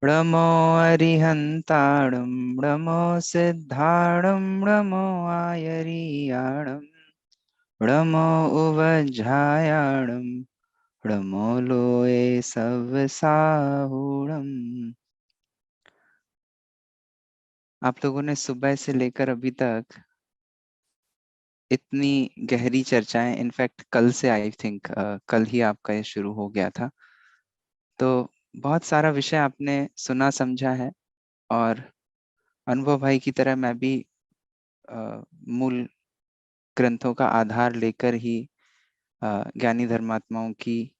णमो अरिहन्ताणं णमो सिद्धाणं णमो आयरियाणं णमो उवज्झायाणं णमो लोये सव्साहुणम्। आप लोगों ने सुबह से लेकर अभी तक इतनी गहरी चर्चाएं, इनफैक्ट कल से आई थिंक कल ही आपका ये शुरू हो गया था, तो बहुत सारा विषय आपने सुना समझा है। और अनुभव भाई की तरह मैं भी मूल ग्रंथों का आधार लेकर ही ज्ञानी धर्मात्माओं की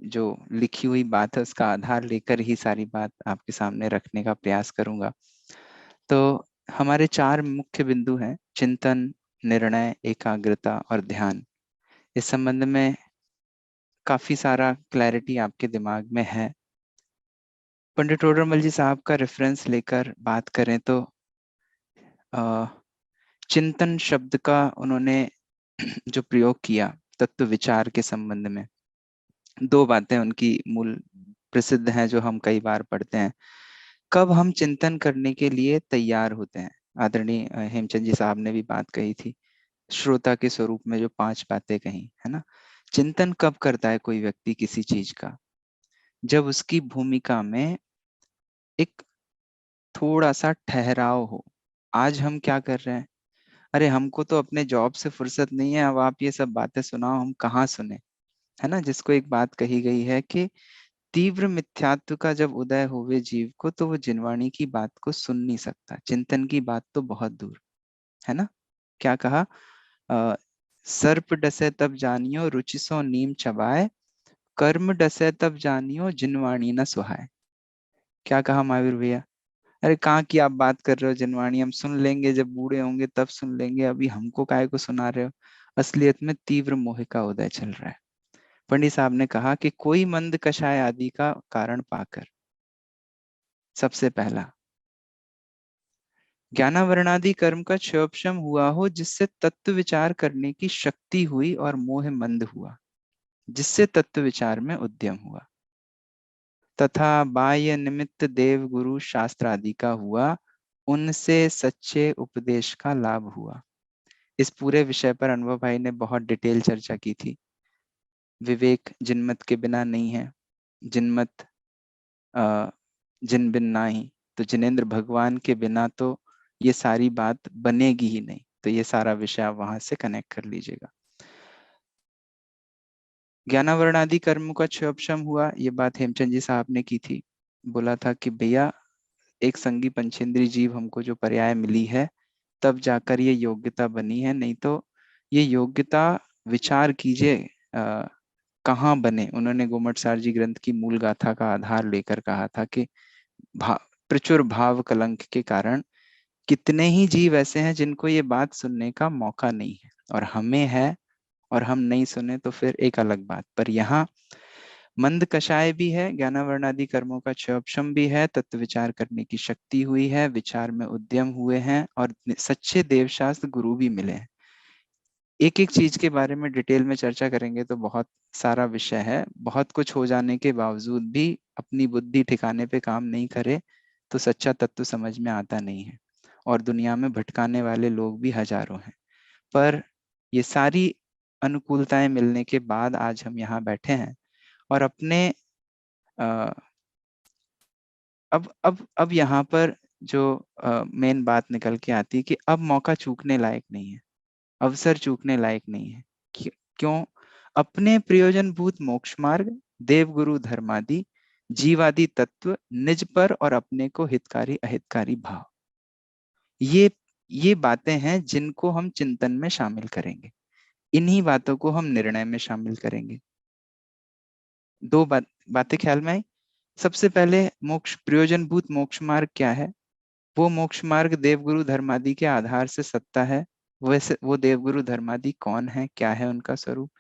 जो लिखी हुई बात है उसका आधार लेकर ही सारी बात आपके सामने रखने का प्रयास करूंगा। तो हमारे चार मुख्य बिंदु हैं: चिंतन, निर्णय, एकाग्रता और ध्यान। इस संबंध में काफी सारा क्लैरिटी आपके दिमाग में है। पंडित टोडरमल जी साहब का रेफरेंस लेकर बात करें तो चिंतन शब्द का उन्होंने जो प्रयोग किया तत्व विचार के संबंध में, दो बातें उनकी मूल प्रसिद्ध हैं जो हम कई बार पढ़ते हैं। कब हम चिंतन करने के लिए तैयार होते हैं? आदरणीय हेमचंद जी साहब ने भी बात कही थी, श्रोता के स्वरूप में जो 5 बातें कही है ना। चिंतन कब करता है कोई व्यक्ति किसी चीज का? जब उसकी भूमिका में एक थोड़ा सा ठहराव हो। आज हम क्या कर रहे हैं? अरे हमको तो अपने जॉब से फुर्सत नहीं है, अब आप ये सब बातें सुनाओ, हम कहाँ सुने, है ना। जिसको एक बात कही गई है कि तीव्र मिथ्यात्व का जब उदय होवे जीव को, तो वो जिनवाणी की बात को सुन नहीं सकता, चिंतन की बात तो बहुत दूर, है ना। क्या कहा? अ, सर्प डसे तब जानियो रुचि सो नीम चबाए, कर्म डसे तब जानियो जिनवाणी न सुहाए। क्या कहा महावीर भैया? अरे कहाँ की आप बात कर रहे हो, जिनवाणी हम सुन लेंगे, जब बूढ़े होंगे तब सुन लेंगे, अभी हमको काहे को सुना रहे हो। असलियत में तीव्र मोह का उदय चल रहा है। पंडित साहब ने कहा कि कोई मंद कषाय आदि का कारण पाकर, सबसे पहला ज्ञानावरणादि कर्म का क्षयोपशम हुआ हो, जिससे तत्व विचार करने की शक्ति हुई और मोह मंद हुआ, जिससे तत्व विचार में उद्यम हुआ, तथा बाह्य निमित्त देव गुरु शास्त्र आदि का हुआ, उनसे सच्चे उपदेश का लाभ हुआ। इस पूरे विषय पर अनुभव भाई ने बहुत डिटेल चर्चा की थी। विवेक जिनमत के बिना नहीं है, जिनमत जिन बिन नाही, तो जिनेंद्र भगवान के बिना तो ये सारी बात बनेगी ही नहीं। तो ये सारा विषय आप वहां से कनेक्ट कर लीजिएगा। ज्ञानावरण आदि कर्म का क्षयोपशम हुआ, ये बात हेमचंद जी साहब ने की थी। बोला था कि भैया एक संगी पंचेंद्री जीव हमको जो पर्याय मिली है, तब जाकर ये योग्यता बनी है, नहीं तो ये योग्यता विचार कीजिए कहाँ बने। उन्होंने गोमटसार जी ग्रंथ की मूल गाथा का आधार लेकर कहा था कि भा, प्रचुर भाव कलंक के कारण कितने ही जीव ऐसे हैं जिनको ये बात सुनने का मौका नहीं है, और हमें है, और हम नहीं सुने तो फिर एक अलग बात। पर यहाँ मंद कषाय भी है, ज्ञानावरणादि कर्मों का क्षयोपशम भी है, तत्व विचार करने की शक्ति हुई है, विचार में उद्यम हुए हैं, और सच्चे देवशास्त्र गुरु भी मिले हैं। एक एक चीज के बारे में डिटेल में चर्चा करेंगे तो बहुत सारा विषय है। बहुत कुछ हो जाने के बावजूद भी अपनी बुद्धि ठिकाने पे काम नहीं करे तो सच्चा तत्व समझ में आता नहीं है, और दुनिया में भटकाने वाले लोग भी हजारों हैं। पर ये सारी अनुकूलताएं मिलने के बाद आज हम यहाँ बैठे हैं, और अपने अ, अब यहाँ पर जो मेन बात निकल के आती है कि अब मौका चूकने लायक नहीं है, अवसर चूकने लायक नहीं है। क्यों? अपने प्रयोजन भूत मोक्ष मार्ग, देव गुरु धर्मादि, जीवादि तत्व, निज पर और अपने को हितकारी अहितकारी भाव, ये ये बातें हैं जिनको हम चिंतन में शामिल करेंगे। इन्हीं बातों को हम निर्णय में शामिल करेंगे। दो बातें ख्याल में आई। सबसे पहले मोक्ष, प्रयोजन भूत मोक्ष मार्ग क्या है? वो मोक्ष मार्ग देवगुरु धर्मादि के आधार से सत्ता है। वैसे वो देवगुरु धर्मादि कौन है, क्या है उनका स्वरूप?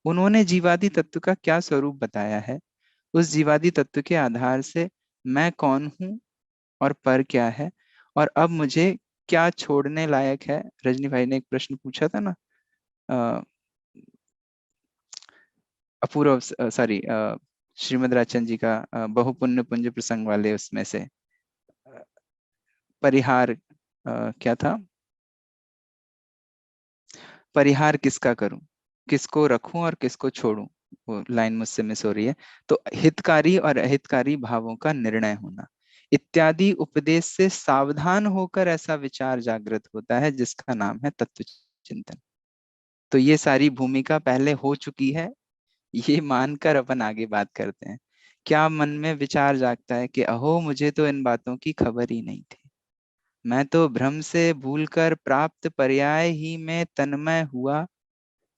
उन्होंने जीवादि तत्व का क्या स्वरूप बताया है? उस जीवादि तत्व के आधार से मैं कौन हूं और पर क्या है, और अब मुझे क्या छोड़ने लायक है। रजनी भाई ने एक प्रश्न पूछा था ना, अपूर्व, सॉरी, श्रीमद राजचंद जी का बहुपुण्य पुंज प्रसंग वाले उसमें से परिहार क्या था, परिहार किसका करूं, किसको रखूं और किसको छोड़ूं, वो लाइन मुझसे मिस हो रही है। तो हितकारी और अहितकारी भावों का निर्णय होना इत्यादि उपदेश से सावधान होकर ऐसा विचार जागृत होता है जिसका नाम है तत्व चिंतन। तो ये सारी भूमिका पहले हो चुकी है, ये मानकर अपन आगे बात करते हैं। क्या मन में विचार जागता है कि अहो मुझे तो इन बातों की खबर ही नहीं थी, मैं तो भ्रम से भूलकर प्राप्त पर्याय ही में तन्मय हुआ,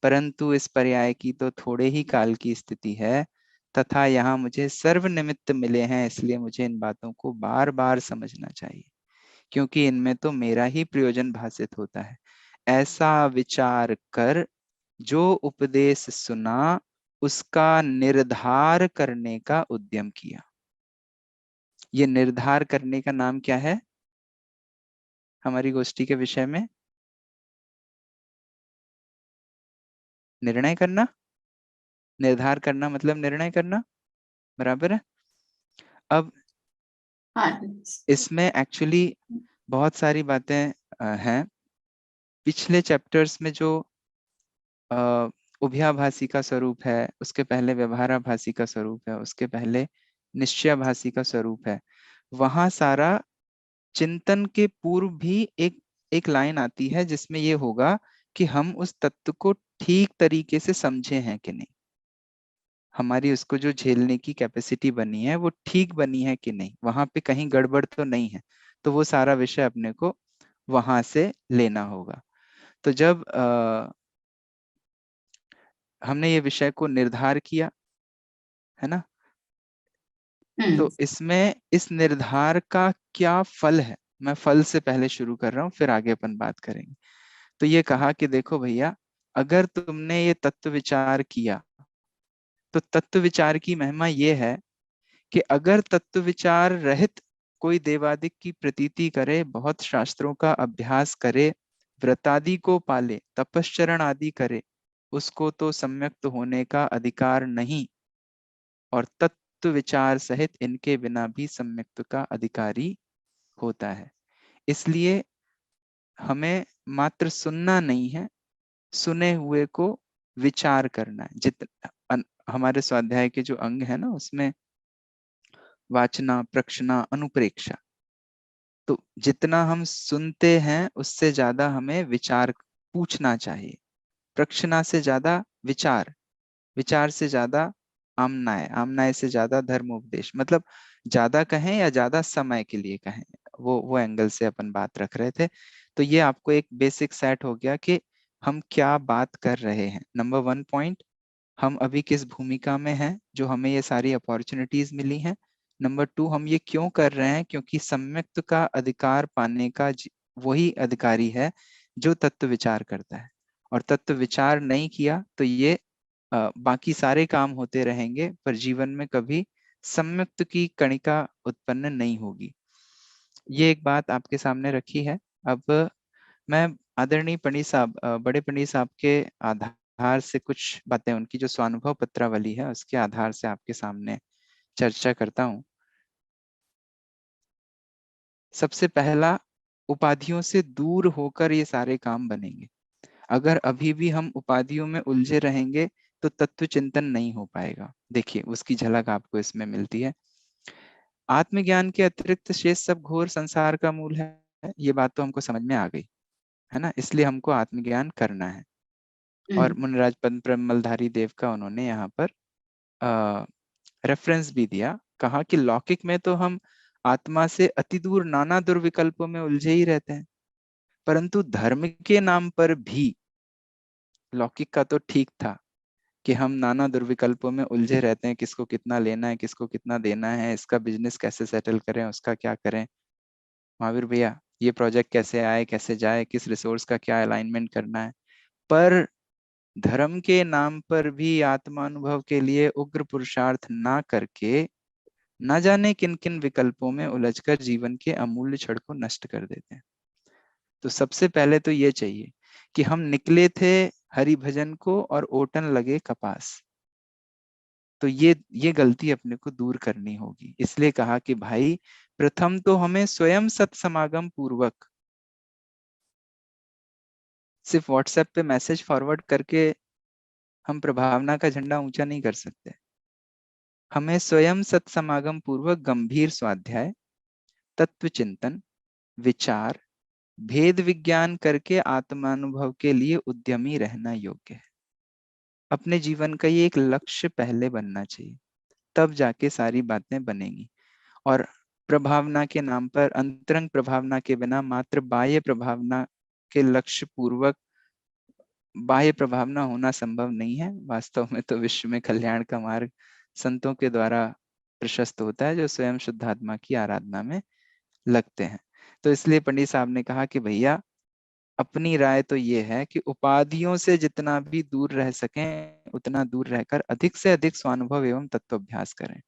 परंतु इस पर्याय की तो थोड़े ही काल की स्थिति है, तथा यहाँ मुझे सर्व निमित्त मिले हैं, इसलिए मुझे इन बातों को बार बार समझना चाहिए, क्योंकि इनमें तो मेरा ही प्रयोजन भासित होता है। ऐसा विचार कर जो उपदेश सुना उसका निर्धार करने का उद्यम किया। ये निर्धार करने का नाम क्या है हमारी गोष्ठी के विषय में? निर्णय करना। निर्धार करना मतलब निर्णय करना, बराबर है। अब हाँ, इसमें एक्चुअली बहुत सारी बातें हैं। पिछले चैप्टर्स में जो उभयाभासी का स्वरूप है, उसके पहले व्यवहाराभासी का स्वरूप है, उसके पहले निश्चयाभासी का स्वरूप है, वहां सारा चिंतन के पूर्व भी एक एक लाइन आती है जिसमें ये होगा कि हम उस तत्व को ठीक तरीके से समझे हैं कि नहीं, हमारी उसको जो झेलने की कैपेसिटी बनी है वो ठीक बनी है कि नहीं, वहां पे कहीं गड़बड़ तो नहीं है। तो वो सारा विषय अपने को वहां से लेना होगा। तो जब हमने ये विषय को निर्धार किया है ना, तो इसमें इस निर्धार का क्या फल है, मैं फल से पहले शुरू कर रहा हूँ, फिर आगे अपन बात करेंगे। तो ये कहा कि देखो भैया, अगर तुमने ये तत्व विचार किया तो तत्व विचार की महिमा ये है कि अगर तत्व विचार रहित कोई देवादिक की प्रतीति करे, बहुत शास्त्रों का अभ्यास करे, व्रतादि को पाले, तपश्चरण आदि करे, उसको तो सम्यक्त होने का अधिकार नहीं, और तत्व विचार सहित इनके बिना भी सम्यक्त का अधिकारी होता है। इसलिए हमें मात्र सुनना नहीं है, सुने हुए को विचार करना है। हमारे स्वाध्याय के जो अंग है ना, उसमें वाचना, प्रक्षना, अनुप्रेक्षा, तो जितना हम सुनते हैं उससे ज्यादा हमें विचार पूछना चाहिए। प्रक्षना से ज्यादा विचार, विचार से ज्यादा आमनाय, आमनाय से ज्यादा धर्मोपदेश, मतलब ज्यादा कहें या ज्यादा समय के लिए कहें, वो एंगल से अपन बात रख रहे थे। तो ये आपको एक बेसिक सेट हो गया कि हम क्या बात कर रहे हैं। नंबर 1 पॉइंट, हम अभी किस भूमिका में हैं जो हमें ये सारी अपॉर्चुनिटीज मिली हैं। नंबर 2, हम ये क्यों कर रहे हैं, क्योंकि सम्यक्त का अधिकार पाने का वही अधिकारी है जो तत्व विचार करता है, और तत्व विचार नहीं किया तो ये बाकी सारे काम होते रहेंगे पर जीवन में कभी सम्यक्त की कणिका उत्पन्न नहीं होगी। ये एक बात आपके सामने रखी है। अब मैं आदरणीय पंडित साहब, बड़े पंडित साहब के आधार से कुछ बातें, उनकी जो स्वानुभव पत्रावली है उसके आधार से आपके सामने चर्चा करता हूँ। सबसे पहला, उपाधियों से दूर होकर ये सारे काम बनेंगे। अगर अभी भी हम उपाधियों में उलझे रहेंगे तो तत्व चिंतन नहीं हो पाएगा। देखिए उसकी झलक आपको इसमें मिलती है। आत्मज्ञान के अतिरिक्त शेष सब घोर संसार का मूल है, ये बात तो हमको समझ में आ गई है ना, इसलिए हमको आत्मज्ञान करना है। और मुनिराज मलधारी देव का उन्होंने यहाँ पर रेफरेंस भी दिया, कहा कि लौकिक में तो हम आत्मा से अति दूर नाना दुर्विकल्पों में उलझे ही रहते हैं, परंतु धर्म के नाम पर भी लौकिक का तो ठीक था कि हम नाना दुर्विकल्पों में उलझे रहते हैं, किसको कितना लेना है, किसको कितना देना है, इसका बिजनेस कैसे सेटल करें, उसका क्या करें, महावीर भैया ये प्रोजेक्ट कैसे आए कैसे जाए, किस रिसोर्स का क्या अलाइनमेंट करना है। पर धर्म के नाम पर भी आत्मानुभव के लिए उग्र पुरुषार्थ ना करके न जाने किन किन विकल्पों में उलझकर जीवन के अमूल्य क्षण को नष्ट कर देते हैं। तो सबसे पहले तो ये चाहिए कि हम निकले थे हरि भजन को और ओटन लगे कपास। तो ये गलती अपने को दूर करनी होगी। इसलिए कहा कि भाई प्रथम तो हमें स्वयं सत्समागम पूर्वक, सिर्फ व्हाट्सएप पे मैसेज फॉरवर्ड करके हम प्रभावना का झंडा ऊंचा नहीं कर सकते। हमें स्वयं सत्समागम पूर्वक गंभीर स्वाध्याय, तत्व चिंतन, विचार, भेद विज्ञान करके आत्मानुभव के लिए उद्यमी रहना योग्य है। अपने जीवन का ये एक लक्ष्य पहले बनना चाहिए, तब जाके सारी बातें बनेंगी। और प्रभावना के नाम पर, अंतरंग प्रभावना के बिना मात्र बाह्य प्रभावना के लक्ष्य पूर्वक बाह्य प्रभावना होना संभव नहीं है। वास्तव में तो विश्व में कल्याण का मार्ग संतों के द्वारा प्रशस्त होता है, जो स्वयं शुद्धात्मा की आराधना में लगते हैं। तो इसलिए पंडित साहब ने कहा कि भैया अपनी राय तो ये है कि उपाधियों से जितना भी दूर रह सकें उतना दूर रहकर अधिक से अधिक स्वानुभव एवं तत्वाभ्यास करें।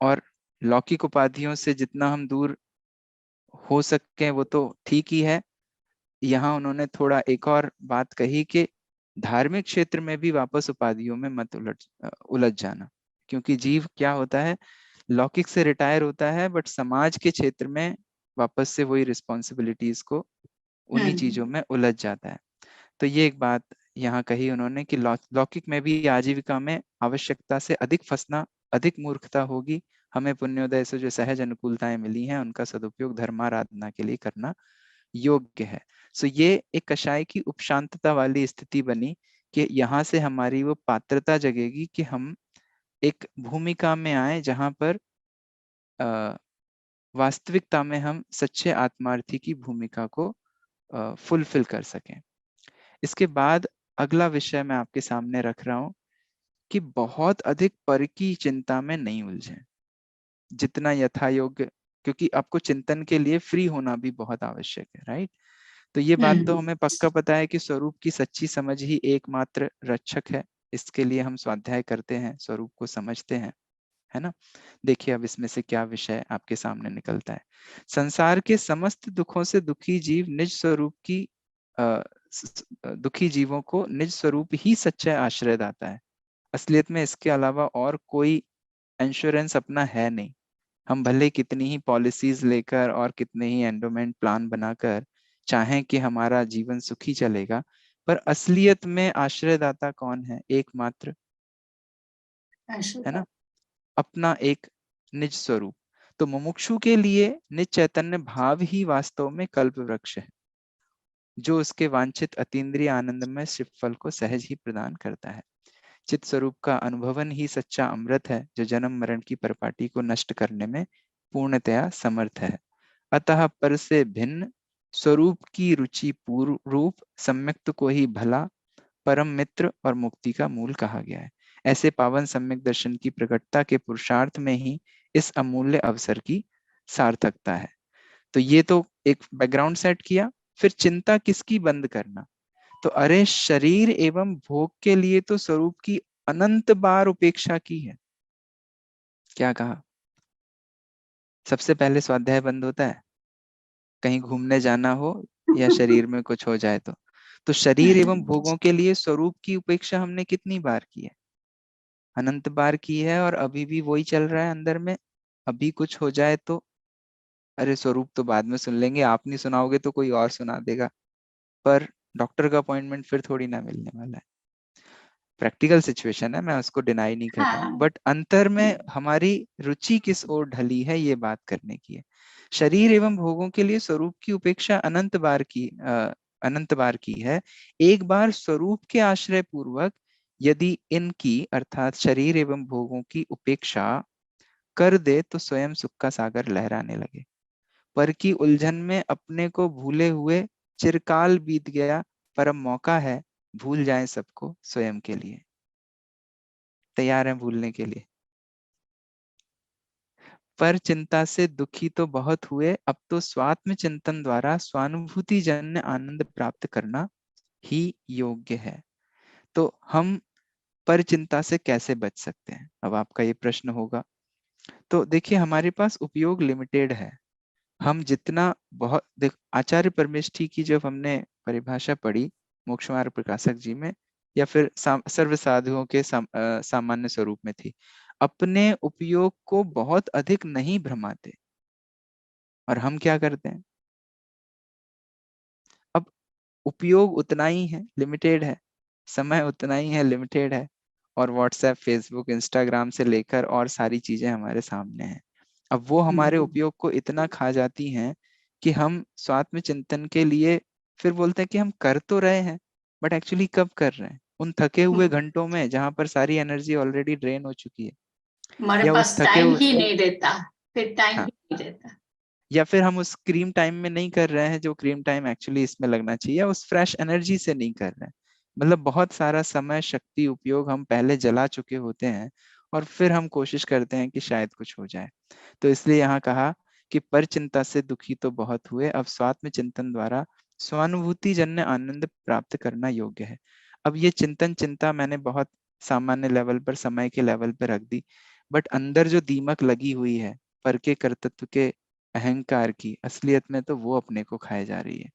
और लौकिक उपाधियों से जितना हम दूर हो सके वो तो ठीक ही है। यहाँ उन्होंने थोड़ा एक और बात कही कि धार्मिक क्षेत्र में भी वापस उपाधियों में मत उलझ जाना, क्योंकि जीव क्या होता है, लौकिक से रिटायर होता है बट समाज के क्षेत्र में वापस से वही रिस्पॉन्सिबिलिटीज को, उन्हीं चीजों में उलझ जाता है। तो ये एक बात यहाँ कही उन्होंने कि लौकिक में भी आजीविका में आवश्यकता से अधिक फंसना अधिक मूर्खता होगी। हमें पुण्योदय से जो सहज अनुकूलताएं मिली हैं उनका सदुपयोग धर्माराधना के लिए करना योग्य है। सो ये एक कषाय की उपशांतता वाली स्थिति बनी कि यहाँ से हमारी वो पात्रता जगेगी कि हम एक भूमिका में आए जहां पर वास्तविकता में हम सच्चे आत्मार्थी की भूमिका को फुलफिल कर सकें। इसके बाद अगला विषय मैं आपके सामने रख रहा हूं कि बहुत अधिक पर की चिंता में नहीं उलझें, जितना यथा योग्य, क्योंकि आपको चिंतन के लिए फ्री होना भी बहुत आवश्यक है, राइट। तो ये बात तो हमें पक्का पता है कि स्वरूप की सच्ची समझ ही एकमात्र रक्षक है। इसके लिए हम स्वाध्याय करते हैं, स्वरूप को समझते हैं, है ना। देखिए अब इसमें से क्या विषय आपके सामने निकलता है। संसार के समस्त दुखों से दुखी जीव निज स्वरूप की दुखी जीवों को निज स्वरूप ही सच्चा आश्रय दाता है। असलियत में इसके अलावा और कोई इंश्योरेंस अपना है नहीं। हम भले कितनी ही पॉलिसीज लेकर और कितने ही एंडोमेंट प्लान बनाकर चाहें कि हमारा जीवन सुखी चलेगा, पर असलियत में आश्रयदाता कौन है, एकमात्र, है ना, अपना एक निज स्वरूप। तो मुमुक्षु के लिए निज चैतन्य भाव ही वास्तव में कल्प वृक्ष है, जो उसके वांछित अतीन्द्रिय आनंदमय शिव फल को सहज ही प्रदान करता है। चित स्वरूप का अनुभवन ही सच्चा अमृत है, जो जन्म मरण की परपाटी को नष्ट करने में पूर्णतया समर्थ है। अतः पर से भिन्न स्वरूप की रुचि पूर्व रूप सम्यक्त को ही भला, परम मित्र और मुक्ति का मूल कहा गया है। ऐसे पावन सम्यक दर्शन की प्रकटता के पुरुषार्थ में ही इस अमूल्य अवसर की सार्थकता है। तो ये तो एक बैकग्राउंड सेट किया। फिर चिंता किसकी बंद करना, तो अरे शरीर एवं भोग के लिए तो स्वरूप की अनंत बार उपेक्षा की है। क्या कहा, सबसे पहले स्वाध्याय बंद होता है कहीं घूमने जाना हो या शरीर में कुछ हो जाए तो शरीर एवं भोगों के लिए स्वरूप की उपेक्षा हमने कितनी बार की है, अनंत बार की है, और अभी भी वही चल रहा है अंदर में। अभी कुछ हो जाए तो अरे स्वरूप तो बाद में सुन लेंगे, आप नहीं सुनाओगे तो कोई और सुना देगा, पर डॉक्टर का अपॉइंटमेंट फिर थोड़ी ना मिलने वाला है। प्रैक्टिकल सिचुएशन है, मैं उसको डिनाई नहीं कर रहा हूँ, बट अंतर में हमारी रुचि किस ओर ढली है ये बात करने की है। शरीर एवं भोगों के लिए स्वरूप की उपेक्षा अनंत बार की है। एक बार स्वरूप के आश्रय पूर्वक यदि इनकी अर्थात शरीर एवं भोगों की उपेक्षा कर दे तो स्वयं सुख का सागर लहराने लगे। पर की उलझन में अपने को भूले हुए चिरकाल बीत गया, परम मौका है भूल जाएं सबको स्वयं के लिए। तैयार हैं भूलने के लिए? पर चिंता से दुखी तो बहुत हुए, अब तो स्वात्म चिंतन द्वारा स्वानुभूति जन्य आनंद प्राप्त करना ही योग्य है। तो हम पर चिंता से कैसे बच सकते हैं, अब आपका ये प्रश्न होगा। तो देखिए हमारे पास उपयोग लिमिटेड है। हम जितना बहुत आचार्य परमेष्ठी की जब हमने परिभाषा पढ़ी मोक्ष मार्ग प्रकाशक जी में, या फिर सर्व साधुओं के सामान्य स्वरूप में थी। अपने उपयोग को बहुत अधिक नहीं भ्रमाते। और हम क्या करते हैं? अब उपयोग उतना ही है, लिमिटेड है, समय उतना ही है, लिमिटेड है, और व्हाट्सएप, फेसबुक, इंस्टाग्राम से लेकर और सारी चीजें हमारे सामने हैं। अब वो हमारे उपयोग को इतना खा जाती हैं कि हम स्वात्म चिंतन के लिए फिर बोलते हैं कि हम कर तो रहे हैं, बट एक्चुअली कब कर रहे हैं? उन थके हुए घंटों में जहां पर सारी एनर्जी ऑलरेडी ड्रेन हो चुकी है, हमारे या उस पास थके टाइम हुए, ही नहीं देता, फिर टाइम हाँ, ही नहीं देता। या फिर हम उस क्रीम टाइम में नहीं कर रहे हैं जो क्रीम टाइम एक्चुअली इसमें लगना चाहिए, या उस फ्रेश एनर्जी से नहीं कर रहे हैं। मतलब बहुत सारा समय, शक्ति, उपयोग हम पहले जला चुके होते हैं, और फिर हम कोशिश करते हैं कि शायद कुछ हो जाए। तो इसलिए यहाँ कहा कि पर चिंता से दुखी तो बहुत हुए, अब स्वात्म चिंतन द्वारा स्वानुभूति जन्य आनंद प्राप्त करना योग्य है। अब ये चिंतन, चिंता मैंने बहुत सामान्य लेवल पर, समय के लेवल पर रख दी, बट अंदर जो दीमक लगी हुई है पर के कर्तृत्व के, अहंकार की, असलियत में तो वो अपने को खाए जा रही है।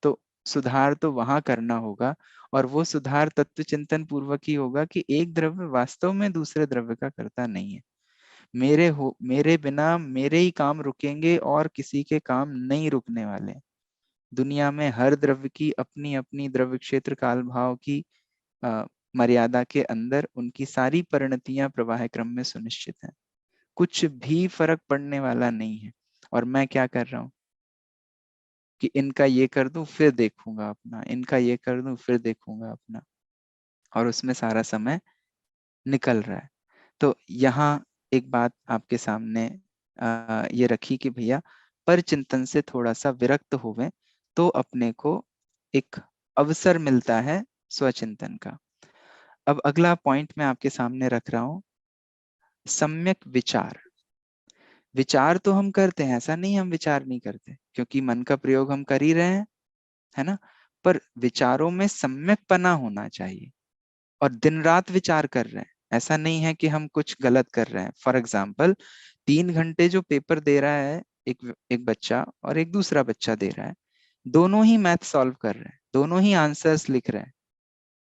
तो सुधार तो वहां करना होगा, और वो सुधार तत्व चिंतन पूर्वक ही होगा कि एक द्रव्य वास्तव में दूसरे द्रव्य का कर्ता नहीं है। मेरे बिना मेरे ही काम रुकेंगे और किसी के काम नहीं रुकने वाले। दुनिया में हर द्रव्य की अपनी अपनी द्रव्य क्षेत्र काल भाव की अ, मर्यादा के अंदर उनकी सारी परिणतियां प्रवाह क्रम में सुनिश्चित है। कुछ भी फर्क पड़ने वाला नहीं है। और मैं क्या कर रहा हूँ कि इनका ये कर दूं फिर देखूंगा अपना, इनका ये कर दूं फिर देखूंगा अपना, और उसमें सारा समय निकल रहा है। तो यहाँ एक बात आपके सामने ये रखी कि भैया पर चिंतन से थोड़ा सा विरक्त होवे तो अपने को एक अवसर मिलता है स्वचिंतन का। अब अगला पॉइंट मैं आपके सामने रख रहा हूं, सम्यक विचार। विचार तो हम करते हैं, ऐसा नहीं हम विचार नहीं करते, क्योंकि मन का प्रयोग हम कर ही रहे हैं, है ना? पर विचारों में सम्यकपना होना चाहिए, और दिन रात विचार कर रहे हैं, ऐसा नहीं है कि हम कुछ गलत कर रहे हैं। फॉर एग्जाम्पल, 3 घंटे जो पेपर दे रहा है एक एक बच्चा और एक दूसरा बच्चा दे रहा है, दोनों ही मैथ सॉल्व कर रहे हैं, दोनों ही आंसर्स लिख रहे हैं,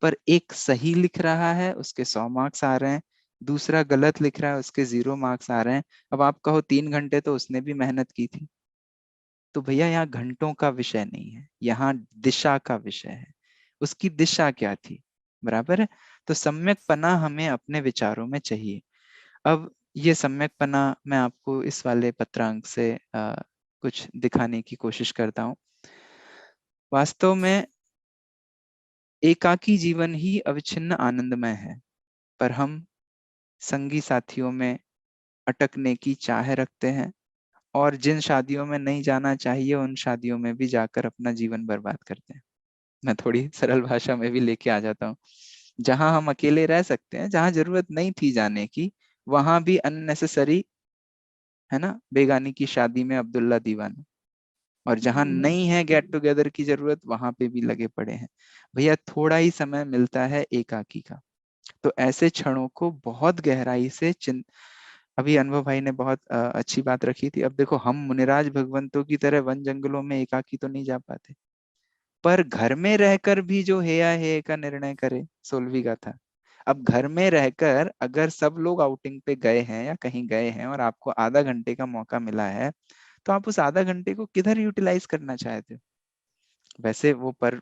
पर एक सही लिख रहा है उसके 100 मार्क्स आ रहे हैं, दूसरा गलत लिख रहा है उसके 0 मार्क्स आ रहे हैं। अब आप कहो 3 घंटे तो उसने भी मेहनत की थी। तो भैया यहाँ घंटों का विषय नहीं है, यहाँ दिशा का विषय है। उसकी दिशा क्या थी, बराबर है? तो सम्यकपना हमें अपने विचारों में चाहिए। अब ये सम्यकपना मैं आपको इस वाले पत्रांक से कुछ दिखाने की कोशिश करता हूँ। वास्तव में एकाकी जीवन ही अविच्छिन्न आनंदमय है, पर हम संगी साथियों में अटकने की चाह रखते हैं, और जिन शादियों में नहीं जाना चाहिए उन शादियों में भी जाकर अपना जीवन बर्बाद करते हैं। मैं थोड़ी सरल भाषा में भी लेके आ जाता हूँ। जहां हम अकेले रह सकते हैं, जहां जरूरत नहीं थी जाने की, वहां भी अननेसेसरी, है ना, बेगानी की शादी में अब्दुल्ला दीवाना। और जहां नहीं है गेट टुगेदर की जरूरत, वहां पे भी लगे पड़े हैं। भैया थोड़ा ही समय मिलता है एकाकी का, तो ऐसे क्षणों को बहुत गहराई से अभी अनुभव भाई ने बहुत अच्छी बात रखी थी। अब देखो, हम मुनिराज भगवंतों की तरह वन जंगलों में एकाकी तो नहीं जा पाते, पर घर में रहकर भी जो हेया हे का निर्णय करे, 16वीं का था। अब घर में रहकर अगर सब लोग आउटिंग पे गए हैं या कहीं गए हैं और आपको आधा घंटे का मौका मिला है, तो आप उस आधा घंटे को किधर यूटिलाइज करना चाहते हो? वैसे वो पर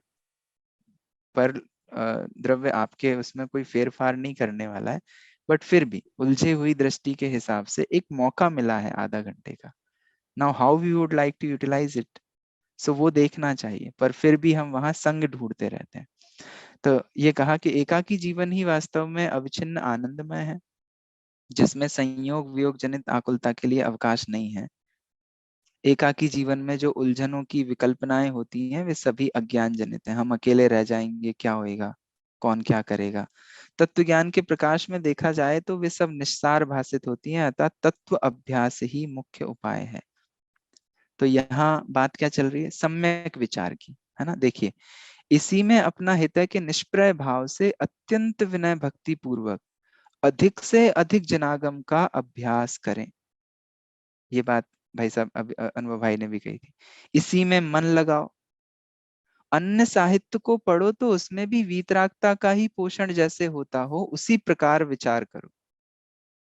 द्रव्य आपके उसमें कोई फेर फार नहीं करने वाला है, बट फिर भी उलझे हुई दृष्टि के हिसाब से एक मौका मिला है आधा घंटे का। Now how we would like to utilize it, so वो देखना चाहिए, पर फिर भी हम वहां संग ढूंढते रहते हैं। तो ये कहा कि एकाकी जीवन ही वास्तव में अविच्छिन्न आनंदमय है, जिसमें संयोग वियोग जनित आकुलता के लिए अवकाश नहीं है। एकाकी जीवन में जो उलझनों की विकल्पनाएं होती हैं वे सभी अज्ञान जनित हैं। हम अकेले रह जाएंगे, क्या होएगा, कौन क्या करेगा। तत्व ज्ञान के प्रकाश में देखा जाए तो वे सब निस्सार भाषित होती हैं, अतः तत्व अभ्यास ही मुख्य उपाय है। तो यहाँ बात क्या चल रही है, सम्यक विचार की, है ना? देखिए, इसी में अपना हित है कि निष्प्रय भाव से अत्यंत विनय भक्ति पूर्वक अधिक से अधिक जनागम का अभ्यास करें। ये बात भाई साहब अनुभव भाई ने भी कही थी। इसी में मन लगाओ, अन्य साहित्य को पढ़ो तो उसमें भी वीतरागता का ही पोषण जैसे होता हो उसी प्रकार विचार करो।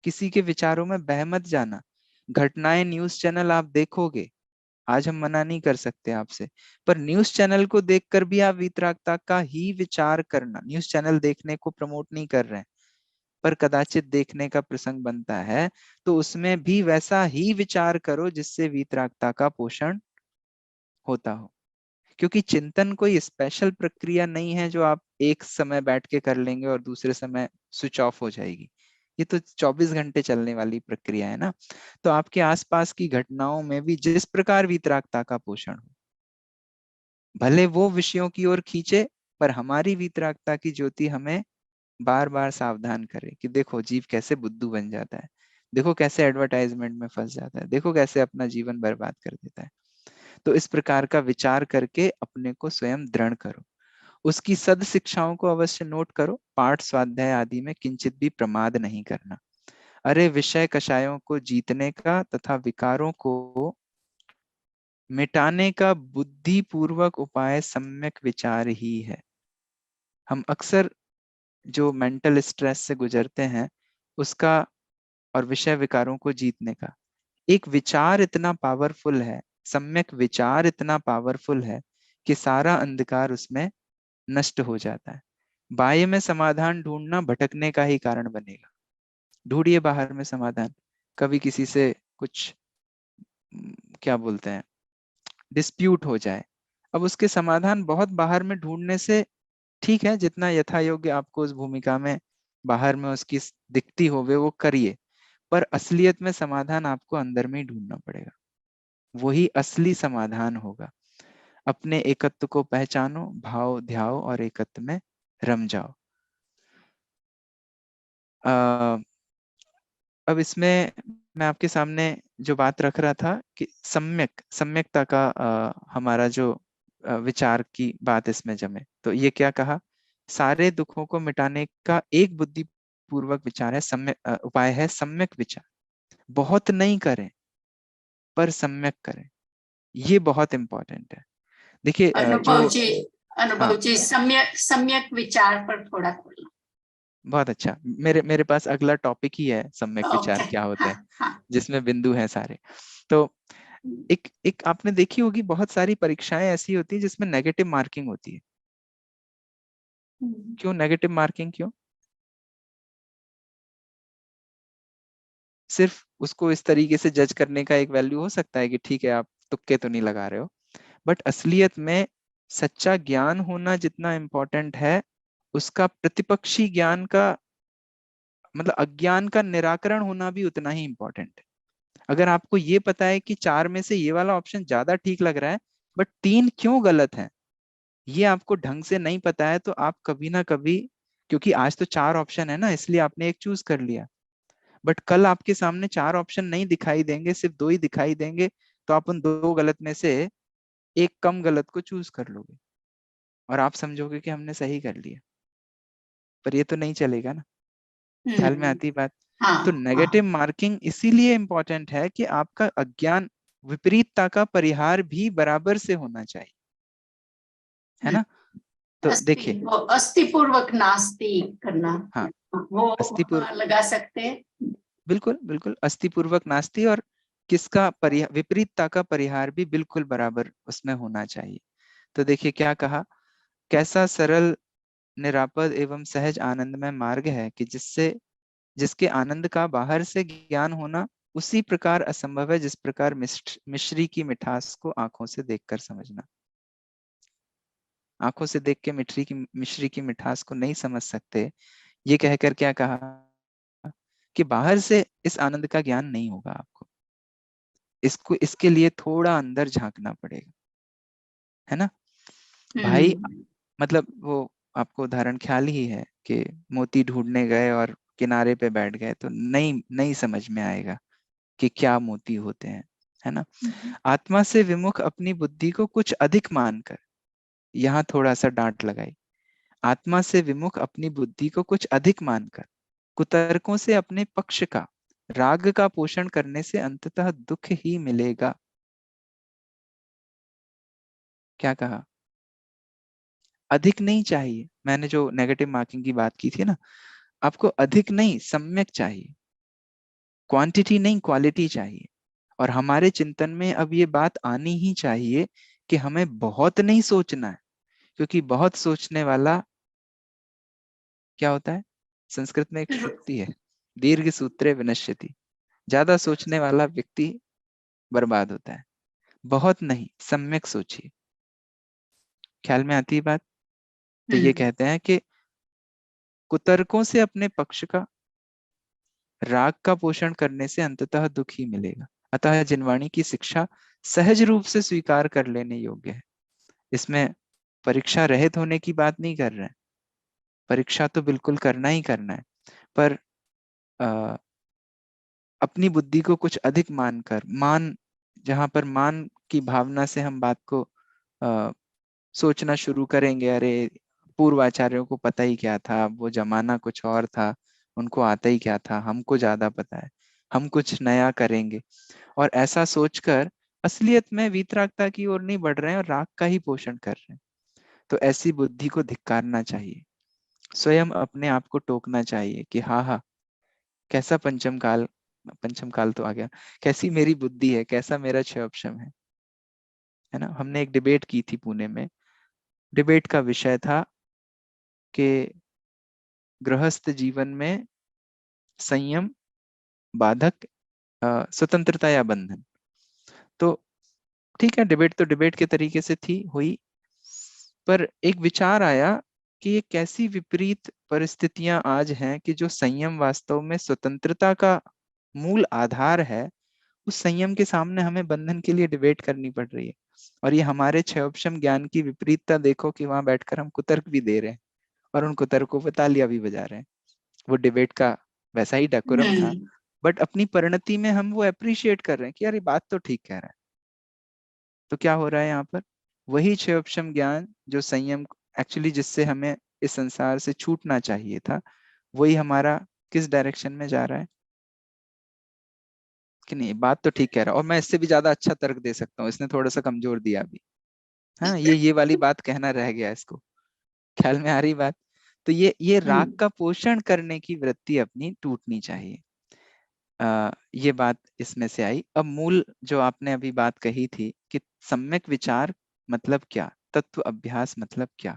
किसी के विचारों में बह मत जाना। घटनाएं न्यूज चैनल आप देखोगे, आज हम मना नहीं कर सकते आपसे, पर न्यूज चैनल को देखकर भी आप वीतरागता का ही विचार करना। न्यूज चैनल देखने को प्रमोट नहीं कर रहे हैं, पर कदाचित देखने का प्रसंग बनता है तो उसमें भी वैसा ही विचार करो जिससे वीतरागता का पोषण होता हो। क्योंकि चिंतन कोई स्पेशल प्रक्रिया नहीं है जो आप एक समय बैठ के कर लेंगे और दूसरे समय स्विच ऑफ हो जाएगी। ये तो 24 घंटे चलने वाली प्रक्रिया है ना। तो आपके आसपास की घटनाओं में भी जिस प्रकार वीतरागता का पोषण हो, भले वो विषयों की ओर खींचे, पर हमारी वीतरागता की ज्योति हमें बार बार सावधान करे कि देखो जीव कैसे बुद्धू बन जाता है, देखो कैसे एडवर्टाइजमेंट में फंस जाता है, देखो कैसे अपना जीवन बर्बाद कर देता है। तो इस प्रकार का विचार करके अपने को स्वयं दृढ़ करो। उसकी सद शिक्षाओं को अवश्य नोट करो। पाठ स्वाध्याय आदि में किंचित भी प्रमाद नहीं करना। अरे विषय कषायों को जीतने का तथा विकारों को मिटाने का बुद्धि पूर्वक उपाय सम्यक विचार ही है। हम अक्सर जो मेंटल स्ट्रेस से गुजरते हैं उसका और विषय विकारों को जीतने का एक विचार इतना पावरफुल है, सम्यक विचार इतना पावरफुल है कि सारा अंधकार उसमें नष्ट हो जाता है। बाह्य में समाधान ढूंढना भटकने का ही कारण बनेगा। ढूंढिए बाहर में समाधान। कभी किसी से कुछ क्या बोलते हैं, डिस्प्यूट हो जाए, अब उसके समाधान बहुत बाहर में ढूंढने से ठीक है, जितना यथा योग्य आपको उस भूमिका में बाहर में उसकी दिखती होवे वो करिए, पर असलियत में समाधान आपको अंदर में ही ढूंढना पड़ेगा। वही असली समाधान होगा। अपने एकत्व को पहचानो, भाव ध्याओ और एकत्व में रम जाओ। अब इसमें मैं आपके सामने जो बात रख रहा था कि सम्यकता का हमारा जो विचार की बात इसमें जमे, तो ये क्या कहा, सारे दुखों को मिटाने का एक बुद्धि पूर्वक विचार है, उपाय है सम्यक विचार। बहुत नहीं करें पर सम्यक करें, ये बहुत इंपॉर्टेंट है। देखिए अनुभव जो जी, हाँ, अनुभव जी, सम्यक सम्यक विचार पर थोड़ा बोलना। बहुत अच्छा। मेरे मेरे पास अगला टॉपिक ही है सम्यक विचार ओके। क्या होता हाँ है, हाँ। जिसमें बिंदु है सारे। तो एक एक आपने देखी होगी बहुत सारी परीक्षाएं ऐसी होती है जिसमें नेगेटिव मार्किंग होती है। क्यों नेगेटिव मार्किंग, क्यों? सिर्फ उसको इस तरीके से जज करने का एक वैल्यू हो सकता है कि ठीक है आप तुक्के तो नहीं लगा रहे हो, बट असलियत में सच्चा ज्ञान होना जितना इम्पोर्टेंट है, उसका प्रतिपक्षी ज्ञान का मतलब अज्ञान का निराकरण होना भी उतना ही इम्पोर्टेंट है। अगर आपको ये पता है कि चार में से ये वाला ऑप्शन ज्यादा ठीक लग रहा है, बट तीन क्यों गलत है, ये आपको ढंग से नहीं पता है, तो आप कभी ना कभी, क्योंकि आज तो चार ऑप्शन है ना इसलिए आपने एक चूज कर लिया, बट कल आपके सामने चार ऑप्शन नहीं दिखाई देंगे, सिर्फ दो ही दिखाई देंगे, तो आप उन दो गलत में से एक कम गलत को चूज कर लोगे और आप समझोगे कि हमने सही कर लिया, पर ये तो नहीं चलेगा ना। ख्याल में हम्म। आती बात। तो हाँ नेगेटिव हाँ। मार्किंग इसीलिए इंपॉर्टेंट है कि आपका अज्ञान विपरीतता का परिहार भी बराबर से होना चाहिए, है हम्म। ना। तो अस्थि, देखिए, वो अस्थि पूर्वक नास्ति करना, हाँ, वो अस्थिपूर्व लगा सकते हैं। बिल्कुल बिल्कुल अस्थिपूर्वक नास्ति, और किसका परिहार, विपरीतता का परिहार भी बिल्कुल बराबर उसमें होना चाहिए। तो देखिए क्या कहा, कैसा सरल निरापद एवं सहज आनंदमय मार्ग है कि जिससे जिसके आनंद का बाहर से ज्ञान होना उसी प्रकार असंभव है जिस प्रकार मिश्री की मिठास को आंखों से देखकर समझना। आंखों से देख के मिश्री की मिठास को नहीं समझ सकते, ये कहकर क्या कहा कि बाहर से इस आनंद का ज्ञान नहीं होगा आपको, इसको इसके लिए थोड़ा अंदर झांकना पड़ेगा, है ना भाई। हम्म। मतलब वो आपको उदाहरण ख्याल ही है कि मोती ढूंढने गए और किनारे पे बैठ गए तो नहीं नहीं समझ में आएगा कि क्या मोती होते हैं, है ना। आत्मा से विमुख अपनी बुद्धि को कुछ अधिक मानकर, यहाँ थोड़ा सा डांट लगाई, आत्मा से विमुख अपनी बुद्धि को कुछ अधिक मानकर कुतर्कों से अपने पक्ष का राग का पोषण करने से अंततः दुख ही मिलेगा। क्या कहा, अधिक नहीं चाहिए। मैंने जो नेगेटिव मार्किंग की बात की थी ना, आपको अधिक नहीं, सम्यक चाहिए। क्वांटिटी नहीं, क्वालिटी चाहिए। और हमारे चिंतन में अब ये बात आनी ही चाहिए कि हमें बहुत नहीं सोचना है, क्योंकि बहुत सोचने वाला क्या होता है, संस्कृत में एक श्रुति है, दीर्घ सूत्रे विनश्यति। ज्यादा सोचने वाला व्यक्ति बर्बाद होता है। बहुत नहीं, सम्यक सोचिए। ख्याल में आती है बात? तो ये कहते हैं कि कुतर्कों से अपने पक्ष का, राग का पोषण करने से अंततः दुख ही मिलेगा। अतः जिनवाणी की शिक्षा सहज रूप से स्वीकार कर लेने योग्य है। इसमें परीक्षा रहित होने की बात नहीं कर रहे हैं, परीक्षा तो बिल्कुल करना ही करना है, पर अपनी बुद्धि को कुछ अधिक मानकर, जहां पर मान की भावना से हम बात को सोचना शुरू करेंगे, अरे पूर्वाचार्यों को पता ही क्या था, वो जमाना कुछ और था, उनको आता ही क्या था, हमको ज्यादा पता है, हम कुछ नया करेंगे, और ऐसा सोचकर असलियत में वीतरागता की ओर नहीं बढ़ रहे हैं और राग का ही पोषण कर रहे हैं। तो ऐसी बुद्धि को धिक्कारना चाहिए, स्वयं अपने आप को टोकना चाहिए कि हाँ हाँ, कैसा पंचम काल तो आ गया, कैसी मेरी बुद्धि है, कैसा मेरा क्षयक्षम है ना। हमने एक डिबेट की थी पुणे में। डिबेट का विषय था कि गृहस्थ जीवन में संयम बाधक, स्वतंत्रता या बंधन। तो ठीक है, डिबेट तो डिबेट के तरीके से थी हुई, पर एक विचार आया कि ये कैसी विपरीत परिस्थितियां आज हैं कि जो संयम वास्तव में स्वतंत्रता का मूल आधार है, उस संयम के सामने हमें बंधन के लिए डिबेट करनी पड़ रही है। और ये हमारे क्षयोपशम ज्ञान की विपरीतता देखो कि वहां बैठकर हम कुतर्क भी दे रहे हैं और उन कुतर्कों पर तालियां भी बजा रहे हैं। वो डिबेट का वैसा ही डेकोरम था, बट अपनी परिणति में हम वो अप्रिशिएट कर रहे हैं कि यार ये बात तो ठीक कह रहा है। तो क्या हो रहा है यहाँ पर, वही क्षयोपशम ज्ञान जो संयम एक्चुअली जिससे हमें इस संसार से छूटना चाहिए था, वही हमारा किस डायरेक्शन में जा रहा है कि नहीं, बात तो ठीक कह रहा है। और मैं इससे भी ज्यादा अच्छा तर्क दे सकता हूँ, इसने थोड़ा सा कमजोर दिया अभी, हाँ ये वाली बात कहना रह गया इसको। ख्याल में आ रही बात? तो ये राग का पोषण करने की वृत्ति अपनी टूटनी चाहिए। ये बात इसमें से आई। अब मूल जो आपने अभी बात कही थी कि सम्यक विचार मतलब क्या, तत्व अभ्यास मतलब क्या,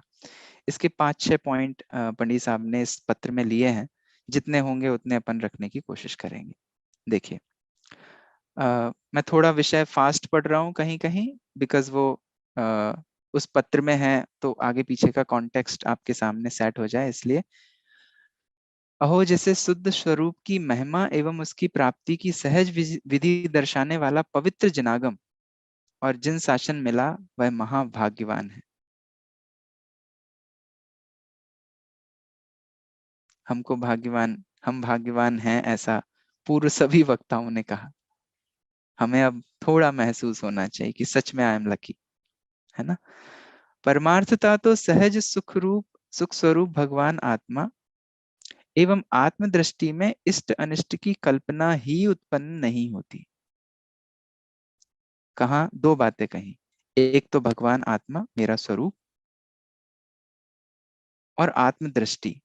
इसके 5-6 पॉइंट पंडित साहब ने इस पत्र में लिए हैं। जितने होंगे उतने अपन रखने की कोशिश करेंगे। देखिए, मैं थोड़ा विषय फास्ट पढ़ रहा हूँ कहीं कहीं, बिकॉज वो उस पत्र में है, तो आगे पीछे का कॉन्टेक्स्ट आपके सामने सेट हो जाए इसलिए। अहो, जैसे शुद्ध स्वरूप की महिमा एवं उसकी प्राप्ति की सहज विधि दर्शाने वाला पवित्र जनागम और जिन शासन मिला, वह महाभाग्यवान है। हम भाग्यवान हैं, ऐसा पूर्व सभी वक्ताओं ने कहा। हमें अब थोड़ा महसूस होना चाहिए कि सच में आई एम लकी, है ना। परमार्थता तो सहज सुख स्वरूप भगवान आत्मा एवं आत्म दृष्टि में इष्ट अनिष्ट की कल्पना ही उत्पन्न नहीं होती। कहा, दो बातें कही, एक तो भगवान आत्मा मेरा स्वरूप, और आत्म दृष्टि,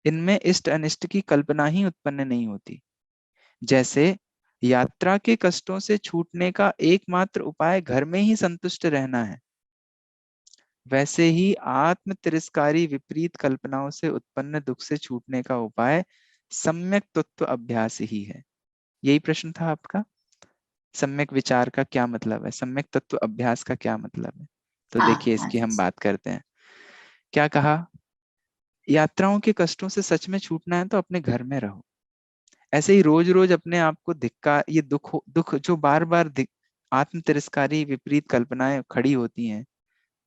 इनमें इष्ट अनिष्ट की कल्पना ही उत्पन्न नहीं होती। जैसे यात्रा के कष्टों से छूटने का एकमात्र उपाय घर में ही संतुष्ट रहना है, वैसे ही आत्म तिरस्कारी विपरीत कल्पनाओं से उत्पन्न दुख से छूटने का उपाय सम्यक तत्व अभ्यास ही है। यही प्रश्न था आपका, सम्यक विचार का क्या मतलब है, सम्यक तत्व अभ्यास का क्या मतलब है। तो देखिए, इसकी हम बात करते हैं। क्या कहा, यात्राओं के कष्टों से सच में छूटना है तो अपने घर में रहो। ऐसे ही रोज रोज अपने आप को ये दुख जो बार बार आत्म तिरस्कारी विपरीत कल्पनाएं खड़ी होती हैं,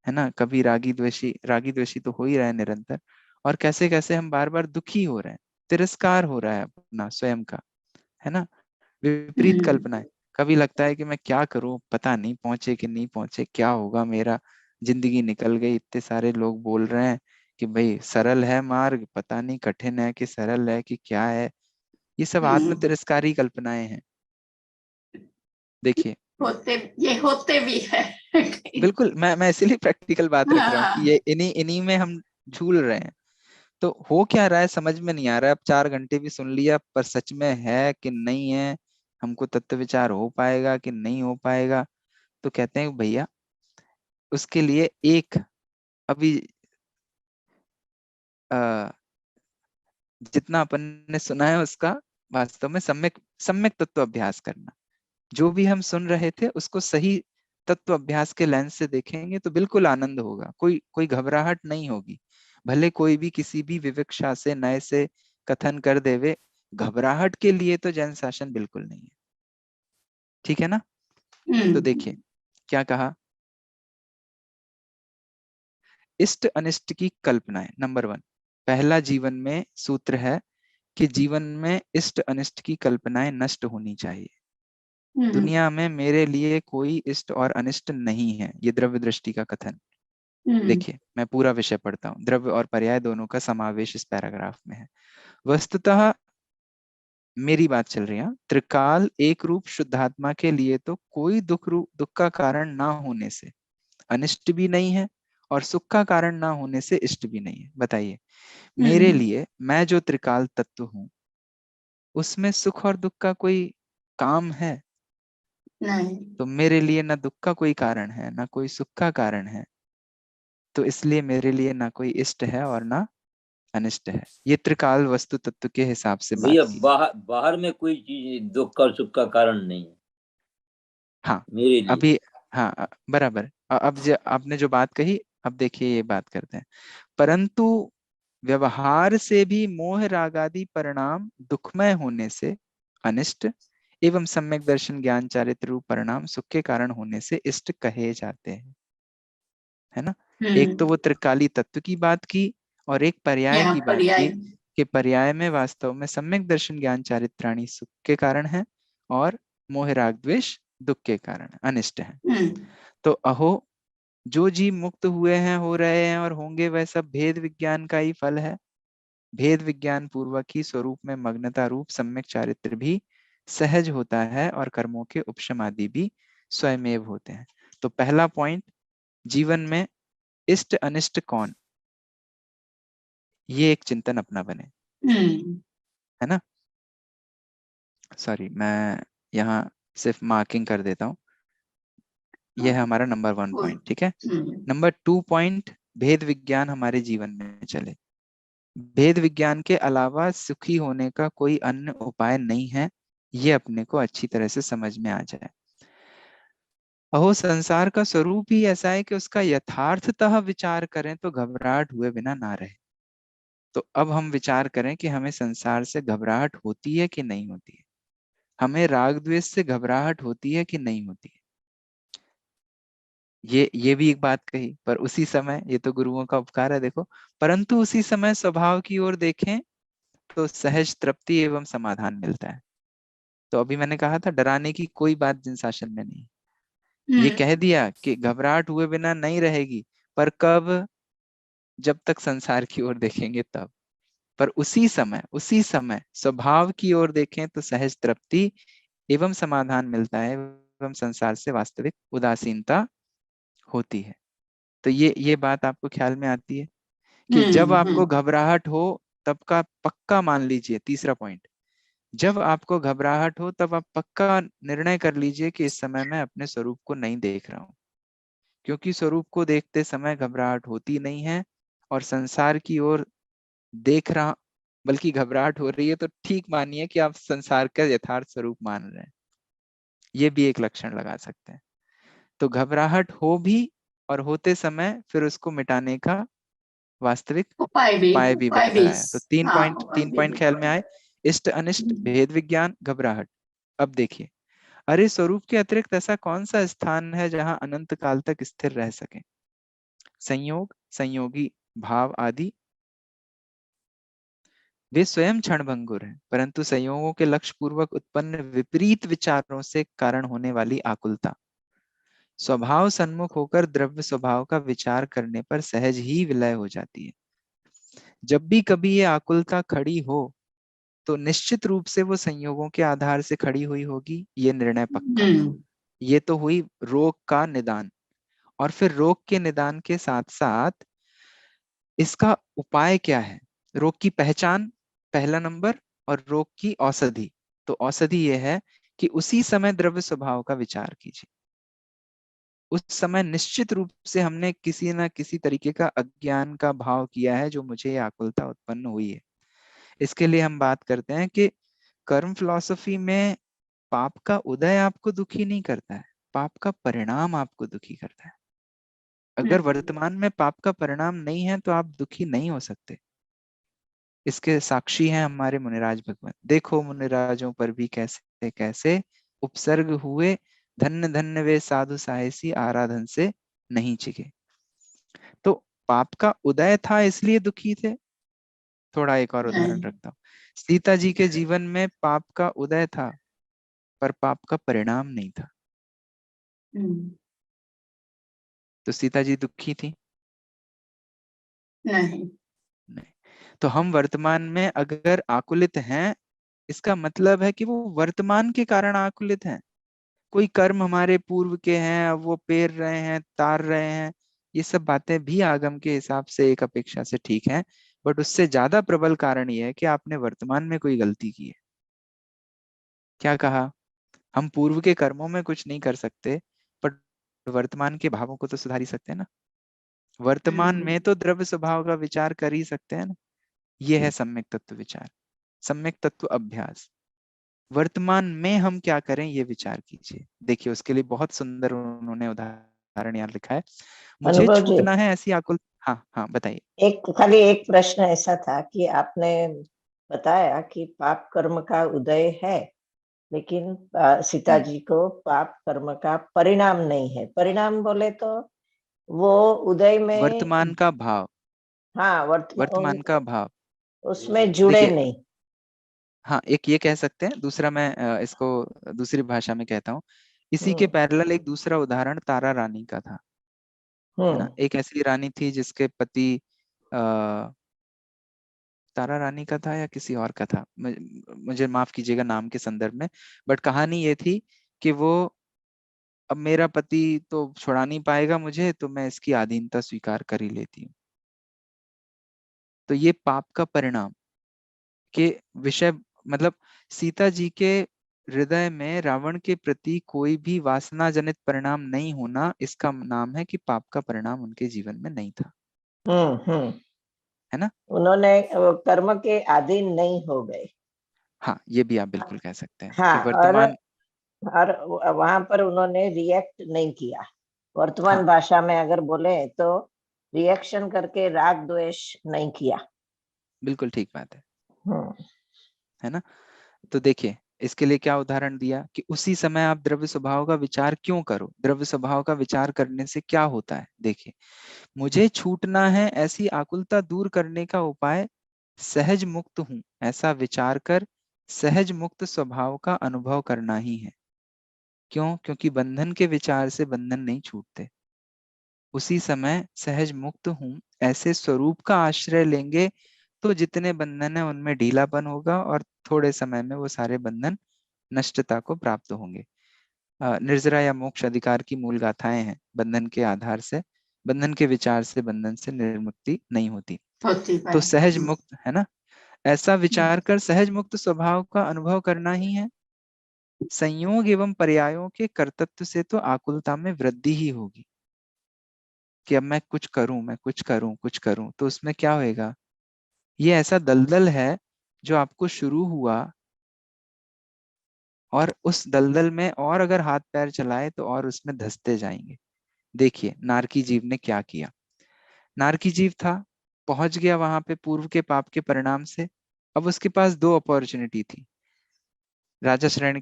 है ना, कभी रागी द्वेषी तो हो ही रहा है निरंतर, और कैसे कैसे हम बार बार दुखी हो रहे हैं, तिरस्कार हो रहा है अपना स्वयं का, है ना, विपरीत कल्पनाएं। कभी लगता है कि मैं क्या करूं, पता नहीं पहुंचे कि नहीं पहुंचे, क्या होगा मेरा, जिंदगी निकल गई, इतने सारे लोग बोल रहे हैं कि भाई सरल है मार्ग, पता नहीं कठिन है कि सरल है कि क्या है। ये सब आत्म तिरस्कारी कल्पनाएं हैं। देखिए, ये होते भी है। बिल्कुल, मैं इसीलिए प्रैक्टिकल बात रख रहा हूँ कि हाँ। ये इन्हीं इन्हीं में हम झूल रहे हैं। तो हो क्या रहा है समझ में नहीं आ रहा है। अब 4 घंटे भी सुन लिया, पर सच में है कि नहीं है, हमको तत्व विचार हो पाएगा कि नहीं हो पाएगा। तो कहते हैं भैया उसके लिए एक अभी आ, जितना अपन ने सुना है उसका वास्तव में सम्यक सम्यक तत्व अभ्यास करना। जो भी हम सुन रहे थे उसको सही तत्व अभ्यास के लेंस से देखेंगे तो बिल्कुल आनंद होगा, कोई कोई घबराहट नहीं होगी। भले कोई भी किसी भी विवक्षा से नए से कथन कर देवे, घबराहट के लिए तो जैन शासन बिल्कुल नहीं है। ठीक है ना? तो देखिए क्या कहा, इष्ट अनिष्ट की कल्पनाएं। नंबर 1, पहला जीवन में सूत्र है कि जीवन में इष्ट अनिष्ट की कल्पनाएं नष्ट होनी चाहिए। दुनिया में मेरे लिए कोई इष्ट और अनिष्ट नहीं है, ये द्रव्य दृष्टि का कथन। देखिए मैं पूरा विषय पढ़ता हूँ, द्रव्य और पर्याय दोनों का समावेश इस पैराग्राफ में है। वस्तुतः मेरी बात चल रही है, त्रिकाल एक रूप शुद्धात्मा के लिए तो कोई दुख का कारण ना होने से अनिष्ट भी नहीं है, और सुख का कारण ना होने से इष्ट भी नहीं है। बताइए, मेरे लिए मैं जो त्रिकाल तत्व हूं उसमें सुख और दुख का कोई काम है? नहीं। तो मेरे लिए ना दुख का कोई कारण है ना कोई सुख का कारण है, तो इसलिए मेरे लिए ना कोई इष्ट है और ना अनिष्ट है। ये त्रिकाल वस्तु तत्व के हिसाब से बात भैया की। बाहर बाहर में कोई चीज दुख और सुख का कारण नहीं है हाँ मेरे लिए। अभी, हाँ बराबर। अब आपने जो बात कही, अब देखिए ये बात करते हैं। परंतु व्यवहार से भी मोह रागादि परिणाम दुखमय होने से अनिष्ट, एवं सम्यक दर्शन ज्ञान चारित्र रूप परिणाम सुख के कारण होने से इष्ट कहे जाते हैं। है ना? एक तो वो त्रिकाली तत्व की बात की, और एक पर्याय यहाँ की बात पर्याय। की कि पर्याय में वास्तव में सम्यक दर्शन ज्ञान चारित्राणी सुख के कारण है, और मोह राग द्वेष दुख के कारण अनिष्ट है। तो अहो, जो जीव मुक्त हुए हैं, हो रहे हैं और होंगे, वह सब भेद विज्ञान का ही फल है। भेद विज्ञान पूर्वक ही स्वरूप में मग्नता रूप सम्यक चारित्र भी सहज होता है, और कर्मों के उपशम आदि भी स्वयमेव होते हैं। तो पहला पॉइंट, जीवन में इष्ट अनिष्ट कौन, ये एक चिंतन अपना बने। है ना? सॉरी, मैं यहाँ सिर्फ मार्किंग कर देता हूँ। यह है हमारा नंबर 1 पॉइंट। ठीक है। नंबर 2 पॉइंट, भेद विज्ञान हमारे जीवन में चले। भेद विज्ञान के अलावा सुखी होने का कोई अन्य उपाय नहीं है, ये अपने को अच्छी तरह से समझ में आ जाए। अहो, संसार का स्वरूप ही ऐसा है कि उसका यथार्थतः विचार करें तो घबराहट हुए बिना ना रहे। तो अब हम विचार करें कि हमें संसार से घबराहट होती है कि नहीं होती है, हमें राग द्वेष से घबराहट होती है कि नहीं होती है। ये भी एक बात कही, पर उसी समय, ये तो गुरुओं का उपकार है देखो, परंतु उसी समय स्वभाव की ओर देखें तो सहज तृप्ति एवं समाधान मिलता है। तो अभी मैंने कहा था डराने की कोई बात जिन शासन में नहीं। ये कह दिया कि घबराहट हुए बिना नहीं रहेगी, पर कब? जब तक संसार की ओर देखेंगे तब। पर उसी समय स्वभाव की ओर देखें तो सहज तृप्ति एवं समाधान मिलता है, एवं संसार से वास्तविक उदासीनता होती है। तो ये बात आपको ख्याल में आती है कि जब आपको घबराहट हो तब का पक्का मान लीजिए। तीसरा पॉइंट, जब आपको घबराहट हो तब आप पक्का निर्णय कर लीजिए कि इस समय मैं अपने स्वरूप को नहीं देख रहा हूं, क्योंकि स्वरूप को देखते समय घबराहट होती नहीं है, और संसार की ओर देख रहा बल्कि घबराहट हो रही है, तो ठीक मानिए कि आप संसार का यथार्थ स्वरूप मान रहे हैं। ये भी एक लक्षण लगा सकते हैं। तो घबराहट हो भी और होते समय फिर उसको मिटाने का वास्तविक उपाय भी बताया। तो हाँ, तीन उपाय पॉइंट भी। ख्याल में आए, इष्ट अनिष्ट, भेद विज्ञान, घबराहट। अब देखिए, अरे स्वरूप के अतिरिक्त ऐसा कौन सा स्थान है जहां अनंत काल तक स्थिर रह सके? संयोग, संयोगी भाव आदि वे स्वयं क्षणभंगुर हैं, परंतु संयोगों के लक्ष्य पूर्वक उत्पन्न विपरीत विचारों से कारण होने वाली आकुलता स्वभाव सन्मुख होकर द्रव्य स्वभाव का विचार करने पर सहज ही विलय हो जाती है। जब भी कभी ये आकुलता खड़ी हो तो निश्चित रूप से वो संयोगों के आधार से खड़ी हुई होगी, ये निर्णय पक्का। ये तो हुई रोग का निदान, और फिर रोग के निदान के साथ साथ इसका उपाय क्या है। रोग की पहचान पहला नंबर, और रोग की औषधि। तो औषधि ये है कि उसी समय द्रव्य स्वभाव का विचार कीजिए। उस समय निश्चित रूप से हमने किसी ना किसी तरीके का अज्ञान का भाव किया है, जो मुझे ये आकुलता उत्पन्न हुई है। इसके लिए हम बात करते हैं कि कर्म फिलॉसफी में पाप का उदय आपको दुखी नहीं करता है, पाप का परिणाम आपको दुखी करता है। अगर वर्तमान में पाप का परिणाम नहीं है तो आप दुखी नहीं हो सकते। इसके साक्षी हैं हमारे मुनिराज भगवान। देखो मुनिराजों पर भी कैसे कैसे उपसर्ग हुए, धन्य धन्य वे साधु साहसी आराधन से नहीं चिके। तो पाप का उदय था इसलिए दुखी थे। थोड़ा एक और उदाहरण रखता हूँ। सीता जी के जीवन में पाप का उदय था, पर पाप का परिणाम नहीं था। तो सीता जी दुखी थी? नहीं। नहीं। तो हम वर्तमान में अगर आकुलित हैं, इसका मतलब है कि वो वर्तमान के कारण आकुलित हैं। कोई कर्म हमारे पूर्व के हैं, अब वो पेर रहे हैं, तार रहे हैं, ये सब बातें भी आगम के हिसाब से एक अपेक्षा से ठीक है, बट उससे ज्यादा प्रबल कारण ये है कि आपने वर्तमान में कोई गलती की है। क्या कहा? हम पूर्व के कर्मों में कुछ नहीं कर सकते, पर वर्तमान के भावों को तो सुधार ही सकते हैं ना। वर्तमान में तो द्रव्य स्वभाव का विचार कर ही सकते हैं ना। ये है सम्यक तत्व विचार, सम्यक तत्व अभ्यास। वर्तमान में हम क्या करें ये विचार कीजिए। देखिए उसके लिए बहुत सुंदर उन्होंने उदाहरण यहाँ लिखा है। मुझे अनुभव जी, छूटना है ऐसी आकुल। हाँ हाँ बताइए। खाली एक प्रश्न ऐसा था कि आपने बताया कि पाप कर्म का उदय है, लेकिन सीता जी को पाप कर्म का परिणाम नहीं है। परिणाम बोले तो वो उदय में, वर्तमान का भाव, हाँ, वर्तमान का भाव उसमें जुड़े देखिए। नहीं। हाँ एक ये कह सकते हैं, दूसरा मैं इसको दूसरी भाषा में कहता हूँ। इसी के पैरेलल एक दूसरा उदाहरण तारा रानी का था, है ना। एक ऐसी रानी थी जिसके पति तारा रानी का था या किसी और का था, मुझे माफ कीजिएगा नाम के संदर्भ में, बट कहानी ये थी कि वो, अब मेरा पति तो छुड़ा नहीं पाएगा मुझे, तो मैं इसकी अधीनता स्वीकार कर ही लेती हूँ। तो ये पाप का परिणाम के विषय, मतलब सीता जी के हृदय में रावण के प्रति कोई भी वासना जनित परिणाम नहीं होना, इसका नाम है कि पाप का परिणाम उनके जीवन में नहीं था। हम्म। है ना। उन्होंने कर्म के अधीन नहीं हो गए। हाँ ये भी आप बिल्कुल कह सकते हैं कि हाँ, वर्तमान। और वहां पर उन्होंने रिएक्ट नहीं किया। वर्तमान हाँ भाषा में अगर बोले तो रिएक्शन करके राग द्वेष नहीं किया। बिल्कुल ठीक बात हम्म। है ना। तो देखिए इसके लिए क्या उदाहरण दिया कि उसी समय आप द्रव्य स्वभाव का विचार क्यों करो, द्रव्य स्वभाव का विचार करने से क्या होता है। देखिए मुझे छूटना है ऐसी आकुलता दूर करने का उपाय सहज मुक्त हूं ऐसा विचार कर सहज मुक्त स्वभाव का अनुभव करना ही है। क्यों? क्योंकि बंधन के विचार से बंधन नहीं छूटते। उसी समय सहज मुक्त हूं ऐसे स्वरूप का आश्रय लेंगे तो जितने बंधन है उनमें ढीलापन होगा, और थोड़े समय में वो सारे बंधन नष्टता को प्राप्त होंगे। निर्जरा या मोक्ष अधिकार की मूल गाथाएं हैं। बंधन के आधार से, बंधन के विचार से बंधन से निर्मुक्ति नहीं होती। तो सहज मुक्त, है ना, ऐसा विचार कर सहज मुक्त स्वभाव का अनुभव करना ही है। संयोग एवं पर्यायों के कर्तृत्व से तो आकुलता में वृद्धि ही होगी कि अब मैं कुछ करूं, मैं कुछ करूं, कुछ करूं, तो उसमें क्या होएगा। ये ऐसा दलदल है जो आपको शुरू हुआ, और उस दलदल में और अगर हाथ पैर चलाए तो और उसमें धंसते जाएंगे। देखिए नारकी जीव ने क्या किया। नारकी जीव था, पहुंच गया वहां पे पूर्व के पाप के परिणाम से। अब उसके पास दो अपॉर्चुनिटी थी। राजा श्रेणी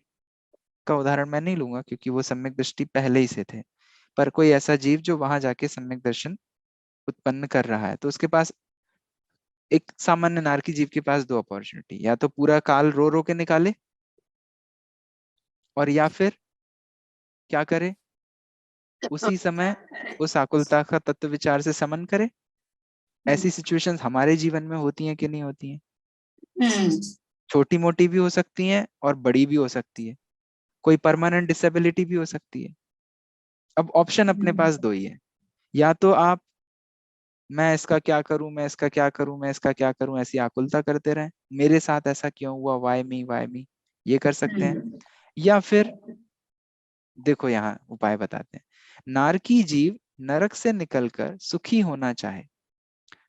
का उदाहरण मैं नहीं लूंगा क्योंकि वो सम्यक दृष्टि पहले ही से थे, पर कोई ऐसा जीव जो वहां जाके सम्यक दर्शन उत्पन्न कर रहा है, तो उसके पास, एक सामान्य नारकी जीव के पास दो अपॉर्चुनिटी, या तो पूरा काल रो रो के निकाले, और या फिर क्या करे, उसी समय उस आकुलता का तत्व विचार से समन करे। ऐसी सिचुएशंस हमारे जीवन में होती हैं कि नहीं होती हैं? छोटी मोटी भी हो सकती हैं और बड़ी भी हो सकती है। कोई परमानेंट डिसेबिलिटी भी हो सकती है। अब ऑप्शन अपने पास दो ही है, या तो आप मैं इसका क्या करूं, मैं इसका क्या करूं, मैं इसका क्या करूं, ऐसी आकुलता करते रहें, मेरे साथ ऐसा क्यों हुआ, वाई मी, ये कर सकते हैं। या फिर देखो यहाँ उपाय बताते हैं, नारकी जीव नरक से निकलकर सुखी होना चाहे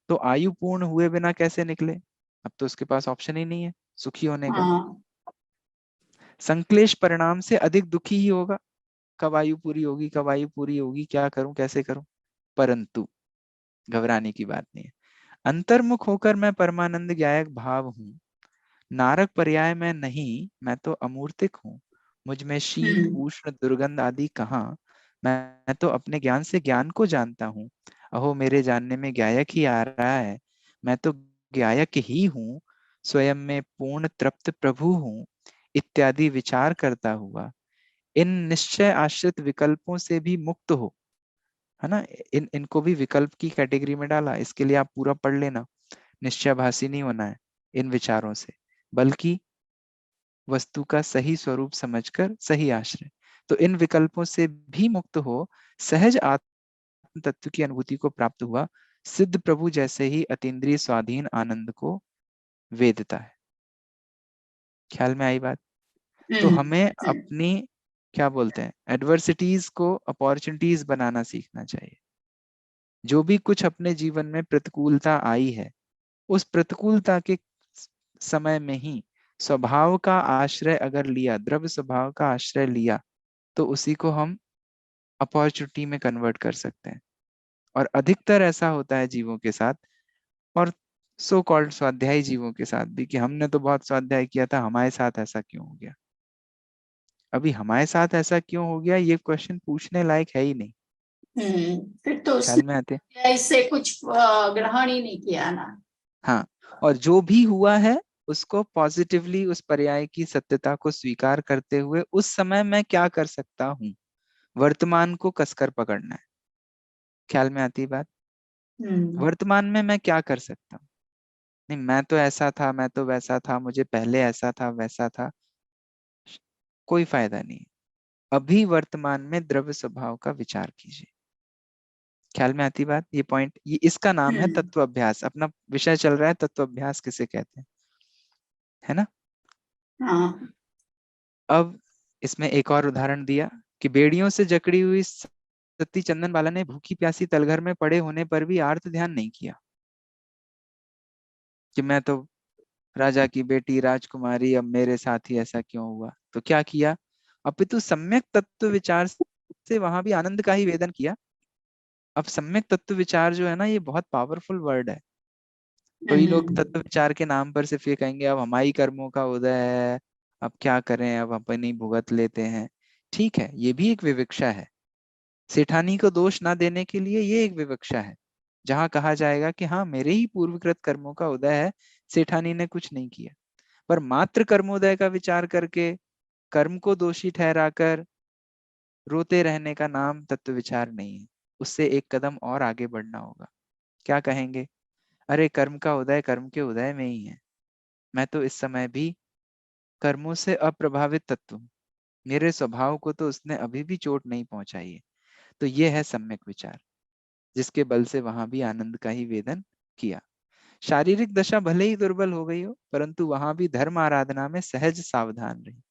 तो आयु पूर्ण हुए बिना कैसे निकले, अब तो उसके पास ऑप्शन ही नहीं है सुखी होने का। हाँ, संक्लेश परिणाम से अधिक दुखी ही होगा, कब आयु पूरी होगी, कब आयु पूरी होगी, क्या करूं कैसे करूं। परंतु घबराने की बात नहीं है, अंतर्मुख होकर मैं परमानंद ज्ञायक भाव हूं, नारक पर्याय में नहीं, मैं तो अमूर्तिक हूँ, मुझ में शीत उष्ण दुर्गंध आदि कहाँ, मैं तो अपने ज्ञान से ज्ञान को जानता हूँ, अहो मेरे जानने में ज्ञायक ही आ रहा है, मैं तो ज्ञायक ही हूँ, स्वयं में पूर्ण तृप्त प्रभु हूँ, इत्यादि विचार करता हुआ इन निश्चय आश्रित विकल्पों से भी मुक्त हो, है ना, इनको भी विकल्प की कैटेगरी में डाला, इसके लिए आप पूरा पढ़ लेना, निश्चयभासी नहीं होना है इन विचारों से, बल्कि वस्तु का सही स्वरूप समझकर सही आश्रय, तो इन विकल्पों से भी मुक्त हो सहज आत्म तत्व की अनुभूति को प्राप्त हुआ, सिद्ध प्रभु जैसे ही अतीन्द्रिय स्वाधीन आनंद को वेदता है। ख्याल में आई बात। तो हमें अपनी क्या बोलते हैं एडवर्सिटीज को अपॉर्चुनिटीज बनाना सीखना चाहिए। जो भी कुछ अपने जीवन में प्रतिकूलता आई है, उस प्रतिकूलता के समय में ही स्वभाव का आश्रय अगर लिया, द्रव्य स्वभाव का आश्रय लिया, तो उसी को हम अपॉर्चुनिटी में कन्वर्ट कर सकते हैं। और अधिकतर ऐसा होता है जीवों के साथ, और सो कॉल्ड स्वाध्यायी जीवों के साथ भी, कि हमने तो बहुत स्वाध्याय किया था, हमारे साथ ऐसा क्यों हो गया। अभी हमारे साथ ऐसा क्यों हो गया ये क्वेश्चन पूछने लायक है ही नहीं। फिर तो ख्याल में आते। इससे कुछ ग्रहण ही नहीं किया ना। हाँ, और जो भी हुआ है उसको पॉजिटिवली, उस पर्याय की सत्यता को स्वीकार करते हुए उस समय मैं क्या कर सकता हूँ, वर्तमान को कसकर पकड़ना है। ख्याल में आती बात। वर्तमान में मैं क्या कर सकता हूँ, नहीं मैं तो ऐसा था, मैं तो वैसा था, मुझे पहले ऐसा था वैसा था, कोई फायदा नहीं। अभी वर्तमान में द्रव्य स्वभाव का विचार कीजिए। ख्याल में आती बात। ये पॉइंट, ये इसका नाम है तत्व अभ्यास। अपना विषय चल रहा है तत्व अभ्यास किसे कहते हैं, है ना। हाँ। अब इसमें एक और उदाहरण दिया कि बेड़ियों से जकड़ी हुई सती चंदन बाला ने भूखी प्यासी तलघर में पड़े होने पर भी आर्त ध्यान नहीं किया कि मैं तो राजा की बेटी राजकुमारी, अब मेरे साथ ही ऐसा क्यों हुआ। तो क्या किया, अपितु सम्यक तत्व विचार से वहां भी आनंद का ही वेदन किया। अब सम्यक तत्व विचार जो है ना, ये बहुत पावरफुल वर्ड है। कई लोग तत्व विचार के नाम पर सिर्फ ये कहेंगे अब हमारी कर्मों का उदय है, अब क्या करें, अब अपन ही भुगत लेते हैं। ठीक है, ये भी एक विवक्षा है। सेठानी को दोष ना देने के लिए ये एक विवक्षा है, जहां कहा जाएगा कि हाँ मेरे ही पूर्वकृत कर्मों का उदय है, सेठानी ने कुछ नहीं किया। पर मात्र कर्मोदय का विचार करके कर्म को दोषी ठहराकर रोते रहने का नाम तत्व विचार नहीं है। उससे एक कदम और आगे बढ़ना होगा। क्या कहेंगे, अरे कर्म का उदय कर्म के उदय में ही है, मैं तो इस समय भी कर्मों से अप्रभावित तत्व हूँ, मेरे स्वभाव को तो उसने अभी भी चोट नहीं पहुंचाई है। तो ये है सम्यक विचार, जिसके बल से वहां भी आनंद का ही वेदन किया। शारीरिक दशा भले ही दुर्बल हो गई हो, परंतु वहां भी धर्म आराधना में सहज सावधान रही।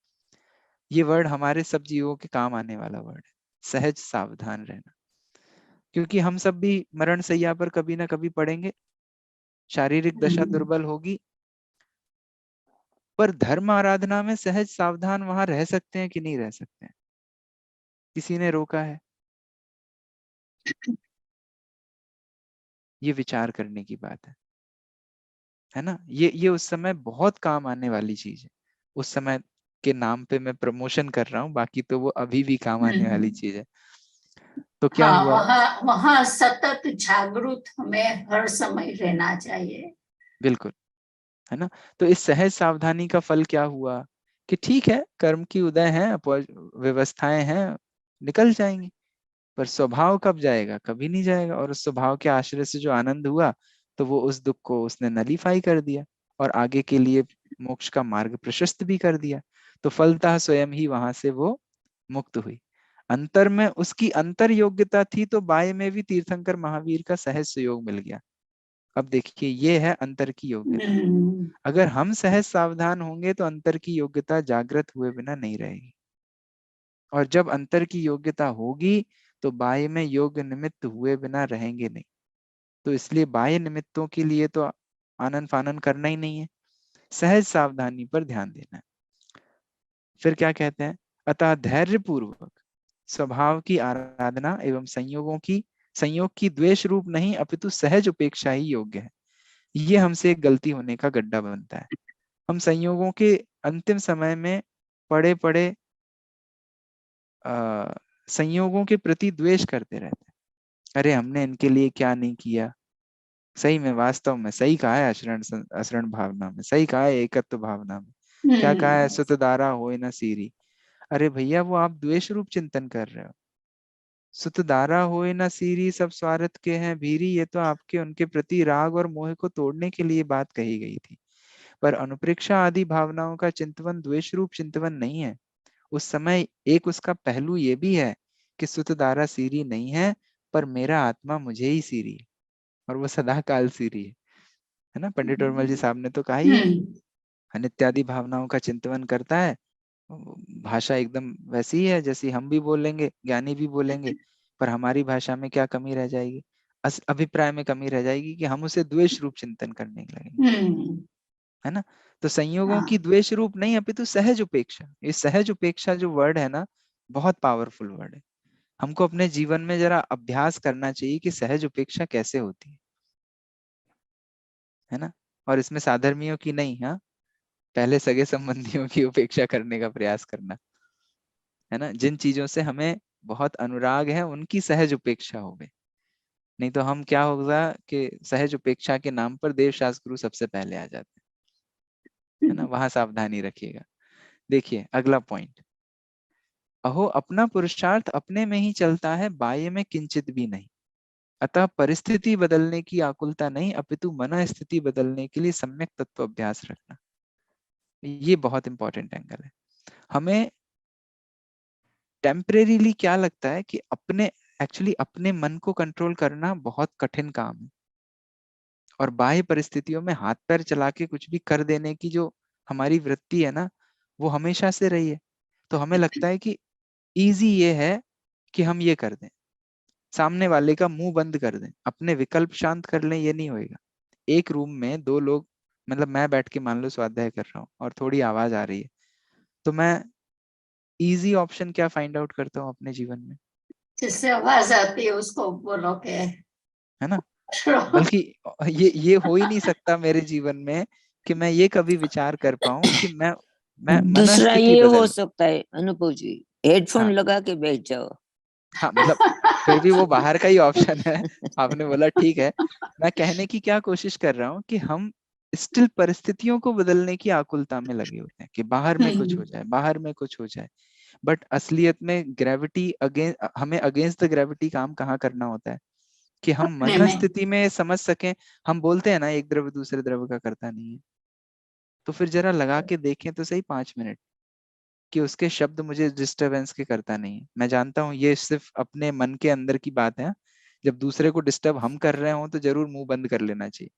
ये वर्ड हमारे सब जीवों के काम आने वाला वर्ड है, सहज सावधान रहना। क्योंकि हम सब भी मरण सैया पर कभी ना कभी पड़ेंगे, शारीरिक दशा दुर्बल होगी, पर धर्म आराधना में सहज सावधान वहां रह सकते हैं कि नहीं रह सकते हैं, किसी ने रोका ये विचार करने की बात है ना। ये उस समय बहुत काम आने वाली चीज है। उस समय के नाम पे मैं प्रमोशन कर रहा हूँ, बाकी तो वो अभी भी काम आने वाली चीज है। तो क्या हाँ, हुआ, वहाँ वहाँ सतत जागरूक हमें हर समय रहना चाहिए। बिल्कुल, है ना। तो इस सहज सावधानी का फल क्या हुआ कि ठीक है कर्म की उदय है, व्यवस्थाएं हैं, निकल जाएंगी, पर स्वभाव कब जाएगा, कभी नहीं जाएगा। और उस स्वभाव के आश्रय से जो आनंद हुआ, तो वो उस दुख को उसने नलीफाई कर दिया और आगे के लिए मोक्ष का मार्ग प्रशस्त भी कर दिया। तो फलतः स्वयं ही वहां से वो मुक्त हुई। अंतर में उसकी अंतर योग्यता थी, तो बाह्य में भी तीर्थंकर महावीर का सहज सहयोग मिल गया। अब देखिए, ये है अंतर की योग्यता। अगर हम सहज सावधान होंगे तो अंतर की योग्यता जागृत हुए बिना नहीं रहेगी, और जब अंतर की योग्यता होगी तो बाह्य में योग निमित्त हुए बिना रहेंगे नहीं। तो इसलिए बाह्य निमित्तों के लिए तो आनन फानन करना ही नहीं है, सहज सावधानी पर ध्यान देना है। फिर क्या कहते हैं, अतः धैर्य पूर्वक स्वभाव की आराधना एवं संयोग की द्वेष रूप नहीं अपितु सहज उपेक्षा ही योग्य है। ये हमसे एक गलती होने का गड्ढा बनता है। हम संयोगों के अंतिम समय में पड़े पड़े संयोगों के प्रति द्वेष करते रहते हैं। अरे हमने इनके लिए क्या नहीं किया। सही में, वास्तव में सही कहा है असरण भावना में, सही कहा है एकत्व भावना में। क्या कहा है, सुत दारा होए न सीरी। अरे भैया, वो आप द्वेष रूप चिंतन कर रहे हो। सुत दारा होए न सीरी, सब स्वार्थ के हैं भीरी, ये तो आपके उनके प्रति राग और मोह को तोड़ने के लिए बात कही गई थी। पर अनुप्रेक्षा आदि भावनाओं का चिंतवन द्वेष रूप चिंतवन नहीं है। उस समय एक उसका पहलू ये भी है कि सुत दारा सीरी नहीं है, पर मेरा आत्मा मुझे ही सीरी है, और वो सदा काल सीरी है ना। पंडित उर्मल जी साहब ने तो कहा ही है, अनित्यादि भावनाओं का चिंतन करता है। भाषा एकदम वैसी ही है जैसी हम भी बोलेंगे, ज्ञानी भी बोलेंगे, पर हमारी भाषा में क्या कमी रह जाएगी, अभिप्राय में कमी रह जाएगी कि हम उसे द्वेष रूप चिंतन करने लगेंगे, है ना। तो संयोगों की द्वेष रूप नहीं अपितु सहज उपेक्षा। ये सहज उपेक्षा जो वर्ड है ना, बहुत पावरफुल वर्ड है। हमको अपने जीवन में जरा अभ्यास करना चाहिए कि सहज उपेक्षा कैसे होती है ना। और इसमें साधर्मियों की नहीं, हाँ, पहले सगे संबंधियों की उपेक्षा करने का प्रयास करना, है ना। जिन चीजों से हमें बहुत अनुराग है उनकी सहज उपेक्षा होगी। नहीं तो हम क्या होगा कि सहज उपेक्षा के नाम पर देव शास्त्र गुरु सबसे पहले आ जाते हैं, है ना। वहां सावधानी रखिएगा। देखिए अगला पॉइंट, अहो अपना पुरुषार्थ अपने में ही चलता है, बाह्य में किंचित भी नहीं। अतः परिस्थिति बदलने की आकुलता नहीं अपितु मन स्थिति बदलने के लिए सम्यक तत्व अभ्यास रखना। ये बहुत इंपॉर्टेंट एंगल है। हमें टेम्परेरीली क्या लगता है कि एक्चुअली अपने मन को कंट्रोल करना बहुत कठिन काम है, और बाह्य परिस्थितियों में हाथ पैर चला के कुछ भी कर देने की जो हमारी वृत्ति है ना, वो हमेशा से रही है। तो हमें लगता है कि इजी ये है कि हम ये कर दें, सामने वाले का मुंह बंद कर दें, अपने विकल्प शांत कर लें। ये नहीं होएगा। एक रूम में दो लोग, मतलब मैं बैठ के मान लो स्वाध्याय कर रहा हूँ और थोड़ी आवाज आ रही है, तो मैं इजी ऑप्शन क्या फाइंड आउट करता हूँ अपने जीवन में, जिससे आवाज आती है उसको बोलो के, है ना। बल्कि ये हो ही नहीं सकता मेरे जीवन में कि मैं ये कभी विचार कर पाऊं कि मैं दूसरा मनस्थिति ये हो बदल। सकता है अनुभव जी, हेडफोन हाँ लगा के बैठ जाओ। हाँ, मतलब फिर भी वो बाहर का ही ऑप्शन है। आपने बोला ठीक है। मैं कहने की क्या कोशिश कर रहा हूँ कि हम स्टिल परिस्थितियों को बदलने की आकुलता में लगे होते हैं कि बाहर में कुछ हो जाए, बाहर में कुछ हो जाए। बट असलियत में ग्रेविटी हमें अगेंस्ट द ग्रेविटी काम कहाँ करना होता है कि हम अपने मन में। स्थिति में समझ सकें। हम बोलते हैं ना, एक द्रव्य दूसरे द्रव्य का करता नहीं है। तो फिर जरा लगा के देखें तो सही 5 मिनट कि उसके शब्द मुझे डिस्टरबेंस के करता नहीं है। मैं जानता हूँ ये सिर्फ अपने मन के अंदर की बात है। जब दूसरे को डिस्टर्ब हम कर रहे हो तो जरूर मुंह बंद कर लेना चाहिए।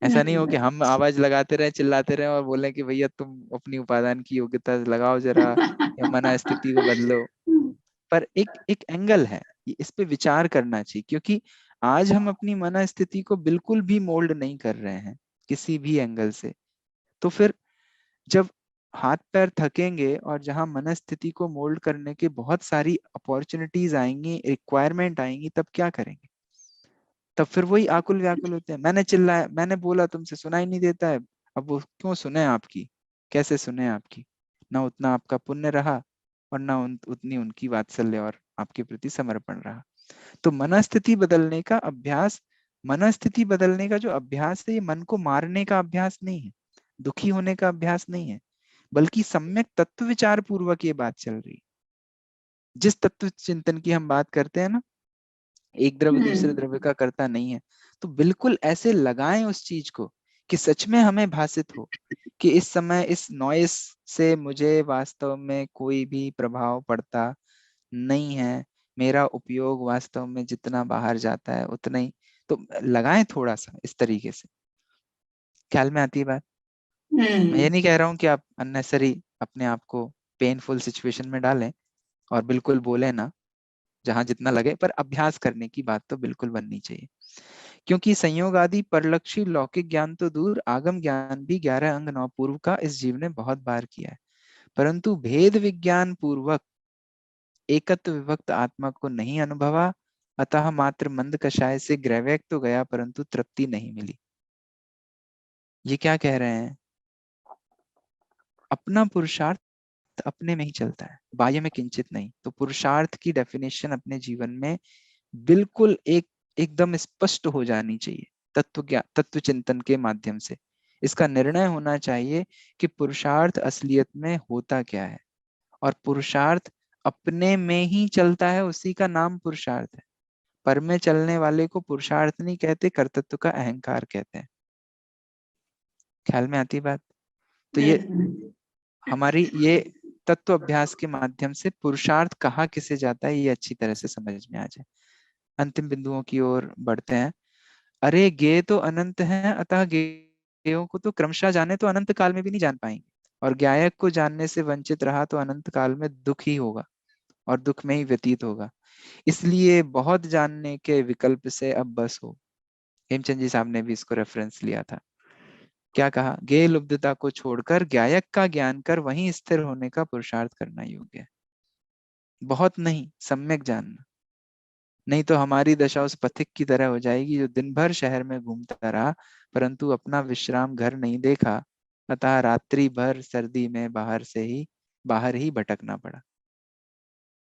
ऐसा नहीं हो कि हम आवाज लगाते रहे, चिल्लाते रहे और बोले कि भैया तुम अपनी उपादान की योग्यता लगाओ जरा, या मना स्थिति को बदलो। पर एक एक एंगल है, इस पे विचार करना चाहिए, क्योंकि आज हम अपनी मना स्थिति को बिल्कुल भी मोल्ड नहीं कर रहे हैं किसी भी एंगल से। तो फिर जब हाथ पैर थकेंगे और जहां मनस्थिति को मोल्ड करने के बहुत सारी अपॉर्चुनिटीज आएंगी, रिक्वायरमेंट आएंगी, तब क्या करेंगे? तब फिर वही आकुल व्याकुल होते हैं। मैंने चिल्लाया, मैंने बोला, तुमसे सुनाई नहीं देता है। अब वो क्यों सुने आपकी, कैसे सुने आपकी? ना उतना आपका पुण्य रहा और ना उतनी उनकी वात्सल्य और आपके प्रति समर्पण रहा। तो मनस्थिति बदलने का अभ्यास, मनस्थिति बदलने का जो अभ्यास है, ये मन को मारने का अभ्यास नहीं है, दुखी होने का अभ्यास नहीं है, बल्कि सम्यक तत्व विचार पूर्वक ये बात चल रही। जिस तत्व चिंतन की हम बात करते हैं ना, एक द्रव्य दूसरे द्रव्य का करता नहीं है, तो बिल्कुल ऐसे लगाएं उस चीज को कि सच में हमें भासित हो कि इस समय इस नॉइस से मुझे वास्तव में कोई भी प्रभाव पड़ता नहीं है, मेरा उपयोग वास्तव में जितना बाहर जाता है उतना ही, तो लगाएं थोड़ा सा इस तरीके से। ख्याल में आती है बात? मैं ये नहीं कह रहा हूं कि आप अननेसेसरी अपने आप को पेनफुल सिचुएशन में डालें और बिल्कुल बोले ना, जहां जितना लगे, पर अभ्यास करने की बात तो बिल्कुल बननी चाहिए। क्योंकि संयोग आदि परलक्षी लौकिक ज्ञान तो दूर, आगम ज्ञान भी 11 अंग 9 पूर्व का इस जीव ने बहुत बार किया है, परंतु भेद विज्ञान पूर्वक एकत्व विभक्त आत्मा को नहीं अनुभवा, अतः मात्र मंद कषाय से ग्रैवेक तो गया परंतु तृप्ति नहीं मिली। ये क्या कह रहे हैं? अपना पुरुषार्थ अपने में ही चलता है, बाह्य में किंचित नहीं। तो पुरुषार्थ की डेफिनेशन अपने जीवन में बिल्कुल एकदम स्पष्ट हो जानी चाहिए तत्व चिंतन के माध्यम से। इसका निर्णय होना चाहिए कि पुरुषार्थ असलियत में होता क्या है, और पुरुषार्थ अपने में ही चलता है, उसी का नाम पुरुषार्थ है। पर में चलने वाले को पुरुषार्थ नहीं कहते, कर्तृत्व का अहंकार कहते हैं। ख्याल में आती बात? तो ये हमारी ये तत्व अभ्यास के माध्यम से पुरुषार्थ कहाँ किसे जाता है ये अच्छी तरह से समझ में आ जाए। अंतिम बिंदुओं की ओर बढ़ते हैं। अरे गे तो अनंत है, अतः गेयों को तो क्रमशः जाने तो अनंत काल में भी नहीं जान पाएंगे, और ज्ञायक को जानने से वंचित रहा तो अनंत काल में दुख ही होगा और दुख में ही व्यतीत होगा। इसलिए बहुत जानने के विकल्प से अब बस हो। हेमचंद जी साहब ने भी इसको रेफरेंस लिया था। क्या कहा? गे लुब्धता को छोड़कर ज्ञायक का ज्ञान कर वहीं स्थिर होने का पुरुषार्थ करना योग्य है। बहुत नहीं, सम्यक जानना। नहीं तो हमारी दशा उस पथिक की तरह हो जाएगी जो दिन भर शहर में घूमता रहा परंतु अपना विश्राम घर नहीं देखा, अतः रात्रि भर सर्दी में बाहर ही भटकना पड़ा।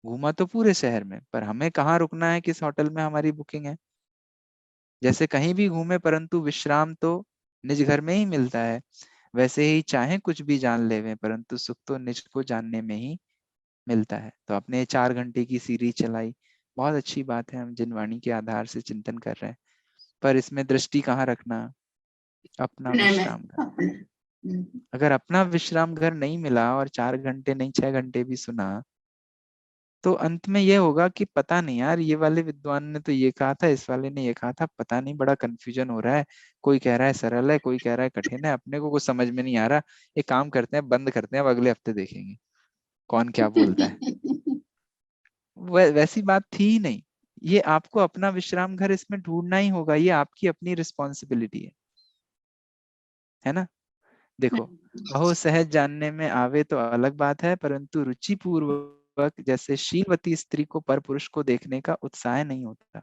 घूमा तो पूरे शहर में, पर हमें कहाँ रुकना है, किस होटल में हमारी बुकिंग है। जैसे कहीं भी घूमे परंतु विश्राम तो निज घर में ही मिलता है, वैसे ही चाहे कुछ भी जान लेवे परंतु सुख तो निज को जानने में ही मिलता है। तो आपने 4 घंटे की सीरीज चलाई, बहुत अच्छी बात है, हम जिनवाणी के आधार से चिंतन कर रहे हैं, पर इसमें दृष्टि कहाँ रखना? अपना विश्राम घर। अगर अपना विश्राम घर नहीं मिला और 4 घंटे नहीं 6 घंटे भी सुना, तो अंत में यह होगा कि पता नहीं यार, ये वाले विद्वान ने तो ये कहा था, इस वाले ने ये कहा था, पता नहीं, बड़ा कंफ्यूजन हो रहा है, कोई कह रहा है सरल है, कोई कह रहा है कठिन है, अपने को कुछ समझ में नहीं आ रहा। एक काम करते हैं, बंद करते हैं, अब अगले हफ्ते देखेंगे कौन क्या बोलता है। वैसी बात थी ही नहीं। ये आपको अपना विश्राम घर इसमें ढूंढना ही होगा, ये आपकी अपनी रिस्पॉन्सिबिलिटी है ना। देखो, अहो सहज जानने में आवे तो अलग बात है, परंतु रुचि पूर्वक जैसे शीलवती स्त्री को पर पुरुष को देखने का उत्साह नहीं होता,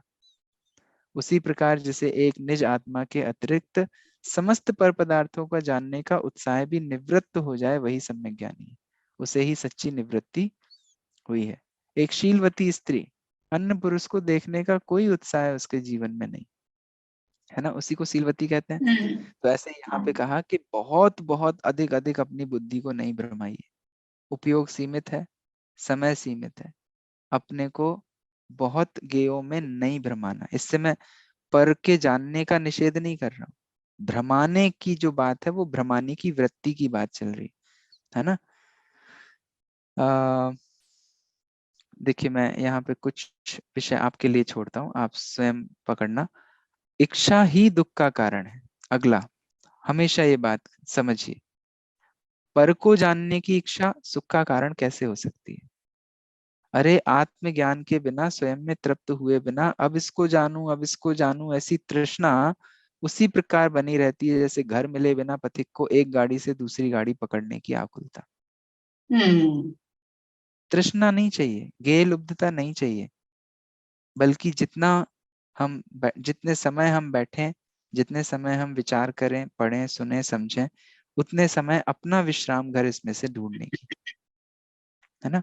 उसी प्रकार जैसे एक निज आत्मा के अतिरिक्त समस्त पर पदार्थों का जानने का उत्साह भी निवृत्त हो जाए, वही सम्यक ज्ञानी है, उसे ही सच्ची निवृत्ति हुई है। एक शीलवती स्त्री, अन्य पुरुष को देखने का कोई उत्साह उसके जीवन में नहीं है ना, उसी को शीलवती कहते हैं। तो ऐसे यहाँ पे कहा कि बहुत बहुत अधिक अधिक अपनी बुद्धि को नहीं भ्रमाइए। उपयोग सीमित है, समय सीमित है, अपने को बहुत गेयों में नहीं भ्रमाना। इससे मैं पर के जानने का निषेध नहीं कर रहा हूँ, भ्रमाने की जो बात है वो भ्रमाने की वृत्ति की बात चल रही है ना। देखिए, मैं यहाँ पे कुछ विषय आपके लिए छोड़ता हूँ, आप स्वयं पकड़ना। इच्छा ही दुख का कारण है। अगला, हमेशा ये बात समझिए, पर को जानने की इच्छा सुख का कारण कैसे हो सकती है? अरे आत्मज्ञान के बिना, स्वयं में तृप्त हुए बिना अब इसको जानूं ऐसी तृष्णा उसी प्रकार बनी रहती है जैसे घर मिले बिना पथिक को एक गाड़ी से दूसरी गाड़ी पकड़ने की आकुलता। तृष्णा नहीं चाहिए, गेय लुब्धता नहीं चाहिए, बल्कि जितने समय हम बैठें, जितने समय हम विचार करें, पढ़ें, सुने, समझें, उतने समय अपना विश्राम घर इसमें से ढूंढने की, है ना।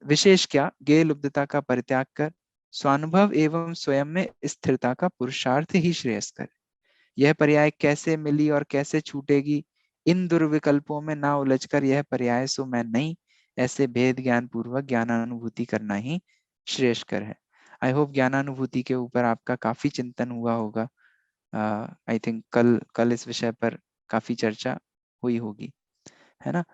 विशेष क्या, गेय लुब्धता का परित्याग कर स्वानुभव एवं स्वयं में स्थिरता का पुरुषार्थ ही श्रेयस्कर। यह पर्याय कैसे मिली और कैसे छूटेगी, इन दुर्विकल्पों में ना उलझकर यह पर्याय सो मैं नहीं, ऐसे भेद ज्ञान पूर्वक ज्ञानानुभूति करना ही श्रेयस्कर है। आई होप ज्ञानानुभूति के ऊपर आपका काफी चिंतन हुआ होगा, आई थिंक कल इस विषय पर काफी चर्चा हुई होगी, है ना।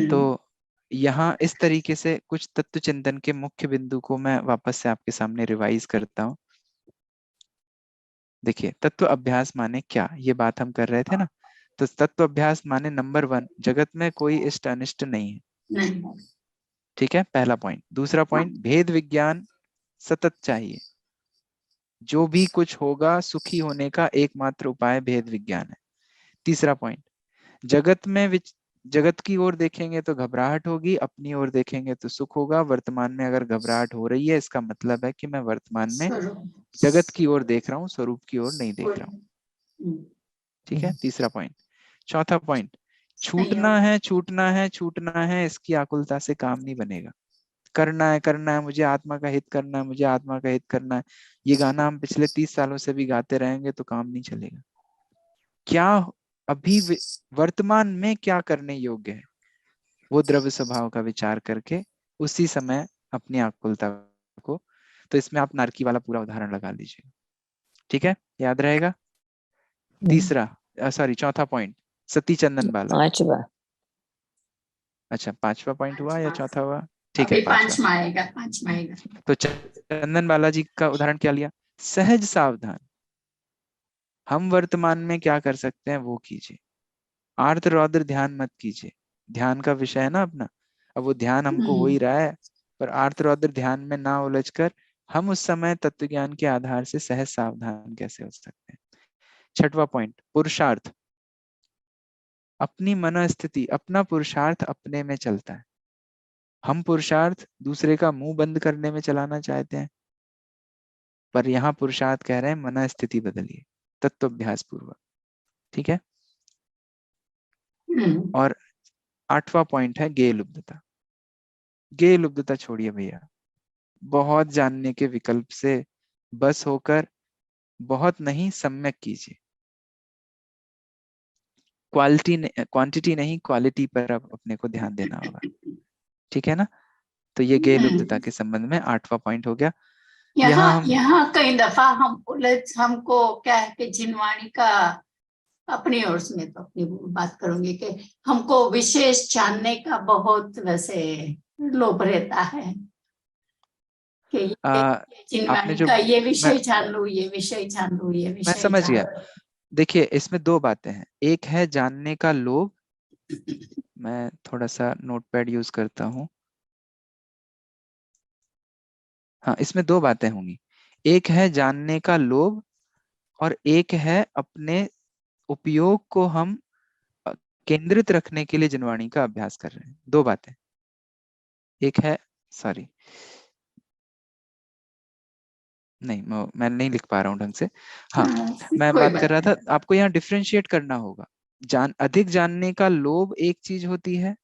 तो यहाँ इस तरीके से कुछ तत्व चिंतन के मुख्य बिंदु को मैं वापस से आपके सामने रिवाइज करता हूँ। देखिए, तत्व अभ्यास माने क्या, ये बात हम कर रहे थे ना। तो तत्व अभ्यास माने नंबर 1, जगत में कोई इष्ट अनिष्ट नहीं है। नहीं। ठीक है, पहला पॉइंट। दूसरा पॉइंट, भेद विज्ञान सतत चाहिए। जो भी कुछ होगा सुखी होने का एकमात्र उपाय भेद विज्ञान है। तीसरा पॉइंट, जगत की ओर देखेंगे तो घबराहट होगी, अपनी ओर देखेंगे तो सुख होगा। वर्तमान में अगर घबराहट हो रही है, इसका मतलब है कि मैं वर्तमान में जगत की ओर देख रहा हूँ, स्वरूप की ओर नहीं देख रहा हूँ। ठीक है, तीसरा पॉइंट। चौथा पॉइंट, छूटना है छूटना है छूटना है, इसकी आकुलता से काम नहीं बनेगा। करना है, मुझे आत्मा का हित करना है, मुझे आत्मा का हित करना है। ये गाना हम पिछले 30 सालों से भी गाते रहेंगे तो काम नहीं चलेगा। क्या अभी वर्तमान में क्या करने योग्य है, वो द्रव्य स्वभाव का विचार करके उसी समय अपनी आकुलता को, तो इसमें आप नारकी वाला पूरा उदाहरण लगा लीजिए। ठीक है, याद रहेगा। तीसरा चौथा पॉइंट, सती चंदन बाला। 5वां। अच्छा, 5वां पॉइंट हुआ या चौथा हुआ? ठीक है, अभी 5वां। 5वां आएगा। तो चंदन बालाजी का उदाहरण क्या लिया? सहज सावधान, हम वर्तमान में क्या कर सकते हैं वो कीजिए। आर्त रौद्र ध्यान मत कीजिए। ध्यान का विषय है ना अपना, अब वो ध्यान हमको हो ही रहा है, पर आर्त रौद्र ध्यान में ना उलझकर हम उस समय तत्व ज्ञान के आधार से सहज सावधान कैसे हो सकते हैं। छठवां पॉइंट, पुरुषार्थ, अपनी मनस्थिति, अपना पुरुषार्थ अपने में चलता है। हम पुरुषार्थ दूसरे का मुंह बंद करने में चलाना चाहते हैं, पर यहाँ पुरुषार्थ कह रहे हैं मनस्थिति बदलिए तत्वाभ्यास पूर्वक। ठीक है। और 8वां पॉइंट है गेय लुब्धता। गेय लुब्धता छोड़िए भैया, बहुत जानने के विकल्प से बस होकर बहुत नहीं सम्यक कीजिए। क्वांटिटी नहीं क्वालिटी पर अब अपने को ध्यान देना होगा। ठीक है ना। तो ये गेय लुब्धता के संबंध में 8वां पॉइंट हो गया। यहाँ कई दफा हमको क्या है कि जिनवाणी का, अपनी ओर से मैं तो अपनी बात करूंगी कि हमको विशेष जानने का बहुत वैसे लोभ रहता है कि आपने जिनवाणी जो का ये विषय मैं जान लूं, ये विषय जान लूं, ये विषय समझ जान गया। लूं। देखिए, इसमें 2 बातें हैं। एक है जानने का लोभ, मैं थोड़ा सा नोटपैड यूज करता हूँ। हाँ, इसमें 2 बातें होंगी। एक है जानने का लोभ और एक है अपने उपयोग को हम केंद्रित रखने के लिए जिनवाणी का अभ्यास कर रहे हैं। 2 बातें। एक है, सॉरी नहीं, मैं नहीं लिख पा रहा हूँ ढंग से। हाँ, मैं कोई बात कर रहा था, आपको यहाँ डिफरेंशिएट करना होगा। अधिक जानने का लोभ एक चीज होती है,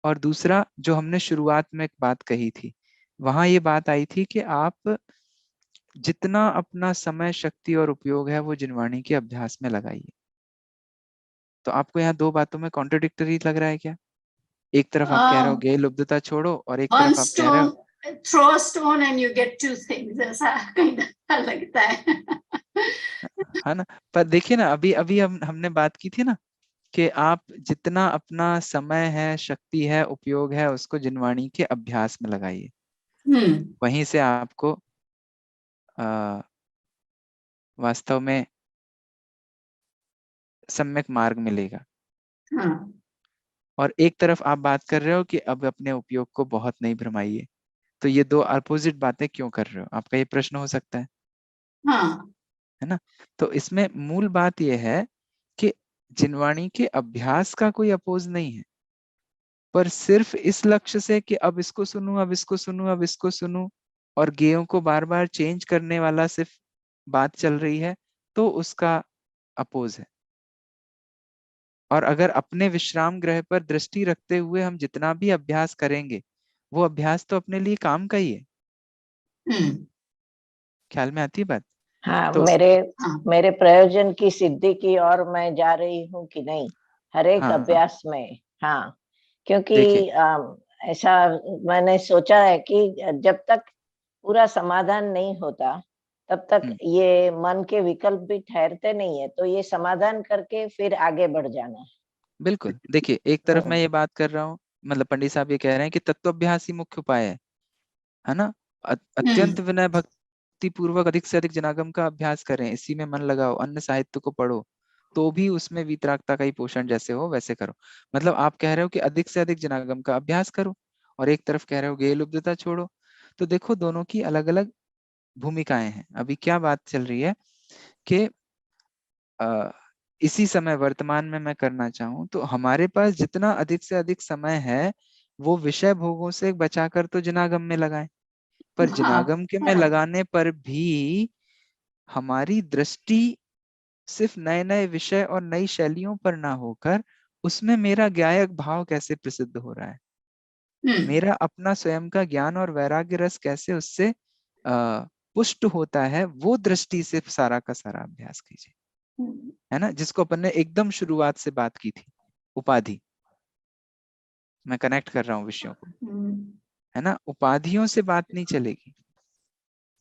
और दूसरा जो हमने शुरुआत में एक बात कही थी, वहां ये बात आई थी कि आप जितना अपना समय, शक्ति और उपयोग है वो जिनवाणी के अभ्यास में लगाइए। तो आपको यहाँ 2 बातों में कॉन्ट्रडिक्टरी लग रहा है क्या? एक तरफ आप कह रहे हो गेय लुब्धता छोड़ो, और एक तरफ आप कह रहे हो throw a stone and you get 2 things, ऐसा कहीं लगता है। है ना। पर देखिए ना, अभी अभी हमने बात की थी ना कि आप जितना अपना समय है, शक्ति है, उपयोग है, उसको जिनवाणी के अभ्यास में लगाइए। वहीं से आपको वास्तव में सम्यक मार्ग मिलेगा। और एक तरफ आप बात कर रहे हो कि अब अपने उपयोग को बहुत नहीं भ्रमाइए। तो ये 2 अपोजिट बातें क्यों कर रहे हो, आपका ये प्रश्न हो सकता है। है ना। तो इसमें मूल बात यह है कि जिनवाणी के अभ्यास का कोई अपोज नहीं है, पर सिर्फ इस लक्ष्य से कि अब इसको सुनूं, अब इसको सुनूं, अब इसको सुनूं, और गेयों को बार बार चेंज करने वाला सिर्फ बात चल रही है, तो उसका अपोज है। और अगर अपने विश्राम गृह पर दृष्टि रखते हुए हम जितना भी अभ्यास करेंगे, वो अभ्यास तो अपने लिए काम का ही है। ख्याल में आती है बात? हाँ, तो मेरे प्रयोजन की सिद्धि की ओर मैं जा रही हूँ कि नहीं, हर एक अभ्यास में। हाँ, क्योंकि ऐसा मैंने सोचा है कि जब तक पूरा समाधान नहीं होता तब तक हम्म। ये मन के विकल्प भी ठहरते नहीं है, तो ये समाधान करके फिर आगे बढ़ जाना है। बिल्कुल, देखिए एक तरफ मैं हाँ, ये बात कर रहा हूँ, मतलब पंडित साहब ये कह रहे हैं कि तत्वाभ्यास ही मुख्य उपाय है ना। अत्यंत विनय भक्ति पूर्वक अधिक से अधिक जनागम का अभ्यास करें, इसी में मन लगाओ, अन्य साहित्य को पढ़ो, तो भी उसमें वीतरागता का ही पोषण जैसे हो वैसे करो। मतलब आप कह रहे हो कि अधिक से अधिक जनागम का अभ्यास करो, और एक तरफ कह रहे हो गेय लुब्धता छोड़ो। तो देखो दोनों की अलग अलग भूमिकाएं हैं। अभी क्या बात चल रही है कि इसी समय वर्तमान में मैं करना चाहूं तो हमारे पास जितना अधिक से अधिक समय है वो विषय भोगों से बचाकर तो जनागम में लगाएं। पर हाँ, जनागम के में लगाने पर भी हमारी दृष्टि सिर्फ नए नए विषय और नई शैलियों पर ना होकर उसमें मेरा गायक भाव कैसे प्रसिद्ध हो रहा है, मेरा अपना स्वयं का ज्ञान और वैराग्य रस कैसे उससे पुष्ट होता है, वो दृष्टि से सारा का सारा अभ्यास कीजिए, है ना। जिसको अपन ने एकदम शुरुआत से बात की थी, उपाधि, मैं कनेक्ट कर रहा हूँ विषयों को, है ना। उपाधियों से बात नहीं चलेगी,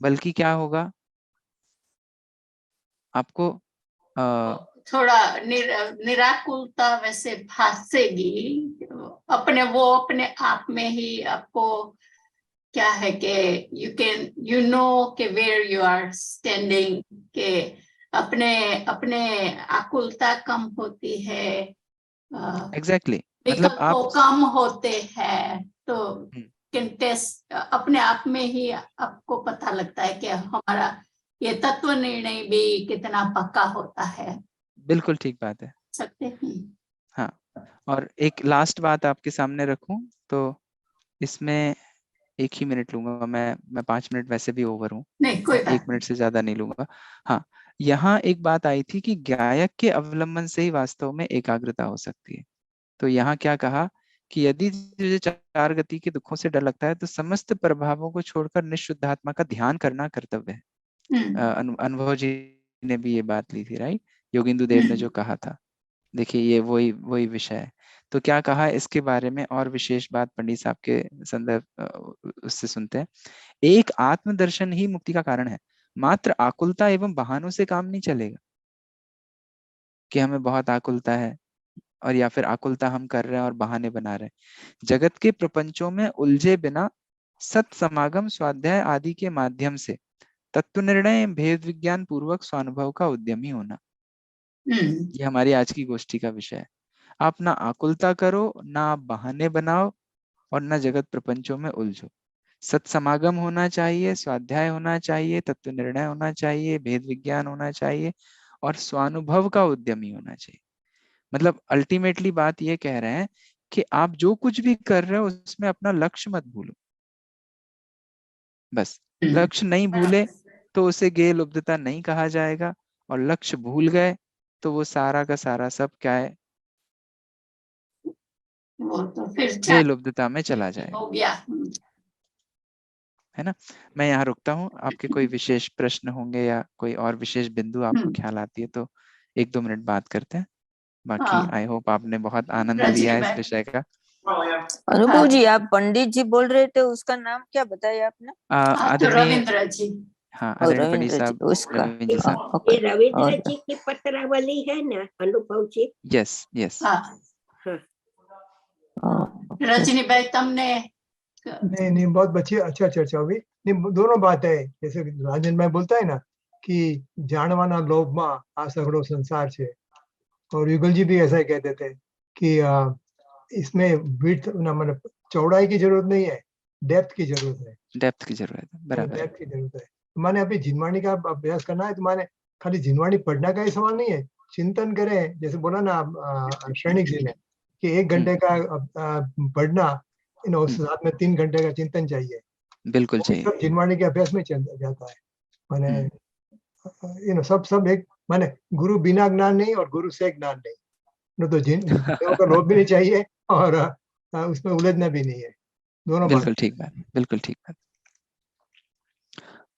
बल्कि क्या होगा, आपको थोड़ा निराकुलता वैसे भासेगी, अपने आप में ही आपको क्या है कि यू नो के वेयर यू आर स्टैंडिंग, के अपने अपने आकुलता कम होती है, एग्जैक्टली मतलब विकल्प आप कम होते हैं, तो हम्म, कैन टेस्ट अपने आप में ही आपको पता लगता है कि हमारा ये तत्व निर्णय भी कितना पक्का होता है। बिल्कुल ठीक बात है। सकते हैं। हाँ, और एक लास्ट बात आपके सामने रखूं तो इसमें 1 ही मिनट लूंगा मैं 5 मिनट वैसे भी ओवर हूँ, नहीं, कोई एक बात मिनट से ज्यादा नहीं लूंगा। हाँ, यहाँ एक बात आई थी कि गायक के अवलंबन से ही वास्तव में एकाग्रता हो सकती है। तो यहाँ क्या कहा कि यदि तुझे 4 गति के दुखों से डर लगता है तो समस्त प्रभावों को छोड़कर निःशुद्धात्मा का ध्यान करना कर्तव्य है। नहीं। अनुभव जी ने भी ये बात ली थी, राइट, योगिंदु देव ने जो कहा था। देखिए ये वही वही विषय है। तो क्या कहा इसके बारे में और विशेष बात पंडित साहब के संदर्भ उससे सुनते हैं। एक आत्मदर्शन ही मुक्ति का कारण है, मात्र आकुलता एवं बहानों से काम नहीं चलेगा कि हमें बहुत आकुलता है और या फिर आकुलता हम कर रहे हैं और बहाने बना रहे हैं। जगत के प्रपंचों में उलझे बिना सत समागम स्वाध्याय आदि के माध्यम से तत्व निर्णय भेद विज्ञान पूर्वक स्वानुभव का उद्यमी होना, ये हमारी आज की गोष्ठी का विषय है। आप ना आकुलता करो, ना आप बहाने बनाओ, और ना जगत प्रपंचों में उलझो। सत्समागम होना चाहिए, स्वाध्याय होना चाहिए, तत्व निर्णय होना चाहिए, भेद विज्ञान होना चाहिए, और स्वानुभव का उद्यमी होना चाहिए। मतलब अल्टीमेटली बात ये कह रहे हैं कि आप जो कुछ भी कर रहे हो उसमें अपना लक्ष्य मत भूलो, बस लक्ष्य नहीं भूले तो उसे गेय लुब्धता नहीं कहा जाएगा, और लक्ष्य भूल गए तो वो सारा का सारा सब क्या है, वो तो फिर गेय लुब्धता में चला जाएगा, हो गया। है ना। मैं यहाँ रुकता हूँ, आपके कोई विशेष प्रश्न होंगे या कोई और विशेष बिंदु आपको ख्याल आती है तो 1-2 मिनट बात करते हैं। बाकी आई होप आपने बहुत आनंद लिया रजनी है इस भाई। विषय का। अनुभव जी, आप पंडित जी बोल रहे थे, उसका नाम क्या बताया आपने? तो आदरणीय, रविंद्र जी। हाँ और आदरणीय पंडित रविंद्र जी, साहब, उसका रविंद्र जी साहब। ओके। ये रविंद्र और जी की पत्रावली है ना, अनुभव जी? Yes yes. हाँ, रजनी भाई तुमने नहीं बहुत अच्छी अच्छा चर्चा हुई। नहीं, दोनों बात है, जैसे राजन भाई बोलता है ना कि जानवाना लोभ में आ सगड़ो संसार छे, और युगल जी भी ऐसा ही कहते थे कि इसमें विड्थ ना मतलब चौड़ाई की जरूरत नहीं है, डेप्थ की जरूरत है। डेप्थ की जरूरत है, बराबर। डेप्थ की जरूरत है। तो माने अभी जिनवाणी का अभ्यास करना है तो माने खाली जिनवाणी पढ़ना का ही सवाल नहीं है, चिंतन करें, जैसे बोला ना श्रेणिक जी ने कि 1 घंटे का पढ़ना, साथ में 3 घंटे का चिंतन चाहिए। बिल्कुल वो भी चाहिए। सब जिनवाणी के अभ्यास में चल जाता है। माने सब एक माने गुरु बिना ज्ञान नहीं और गुरु से ज्ञान नहीं। न तो जिन विषयों का लोभ भी नहीं चाहिए और उसमें उलझना भी नहीं है। दोनों बात। बिल्कुल ठीक बात, बिल्कुल ठीक बात।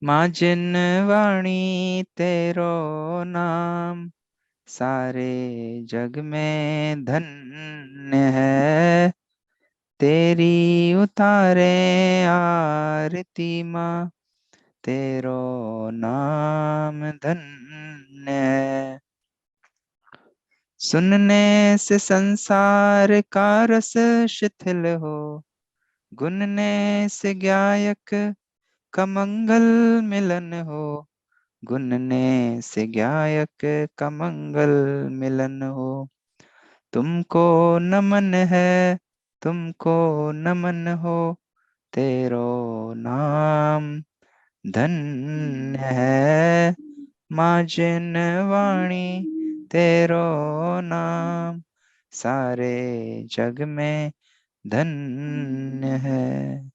माँ जिनवाणी तेरो नाम सारे जग में धन्य है, तेरी उतारे आरती माँ तेरो नाम धन्य है। सुनने से संसार का रस शिथिल हो, गुनने से गायक का मंगल मिलन हो, गुनने से गायक का मंगल मिलन हो। तुमको नमन है, तुमको नमन हो, तेरो नाम धन्य है। माँ जिनवाणी तेरो नाम सारे जग में धन्य है।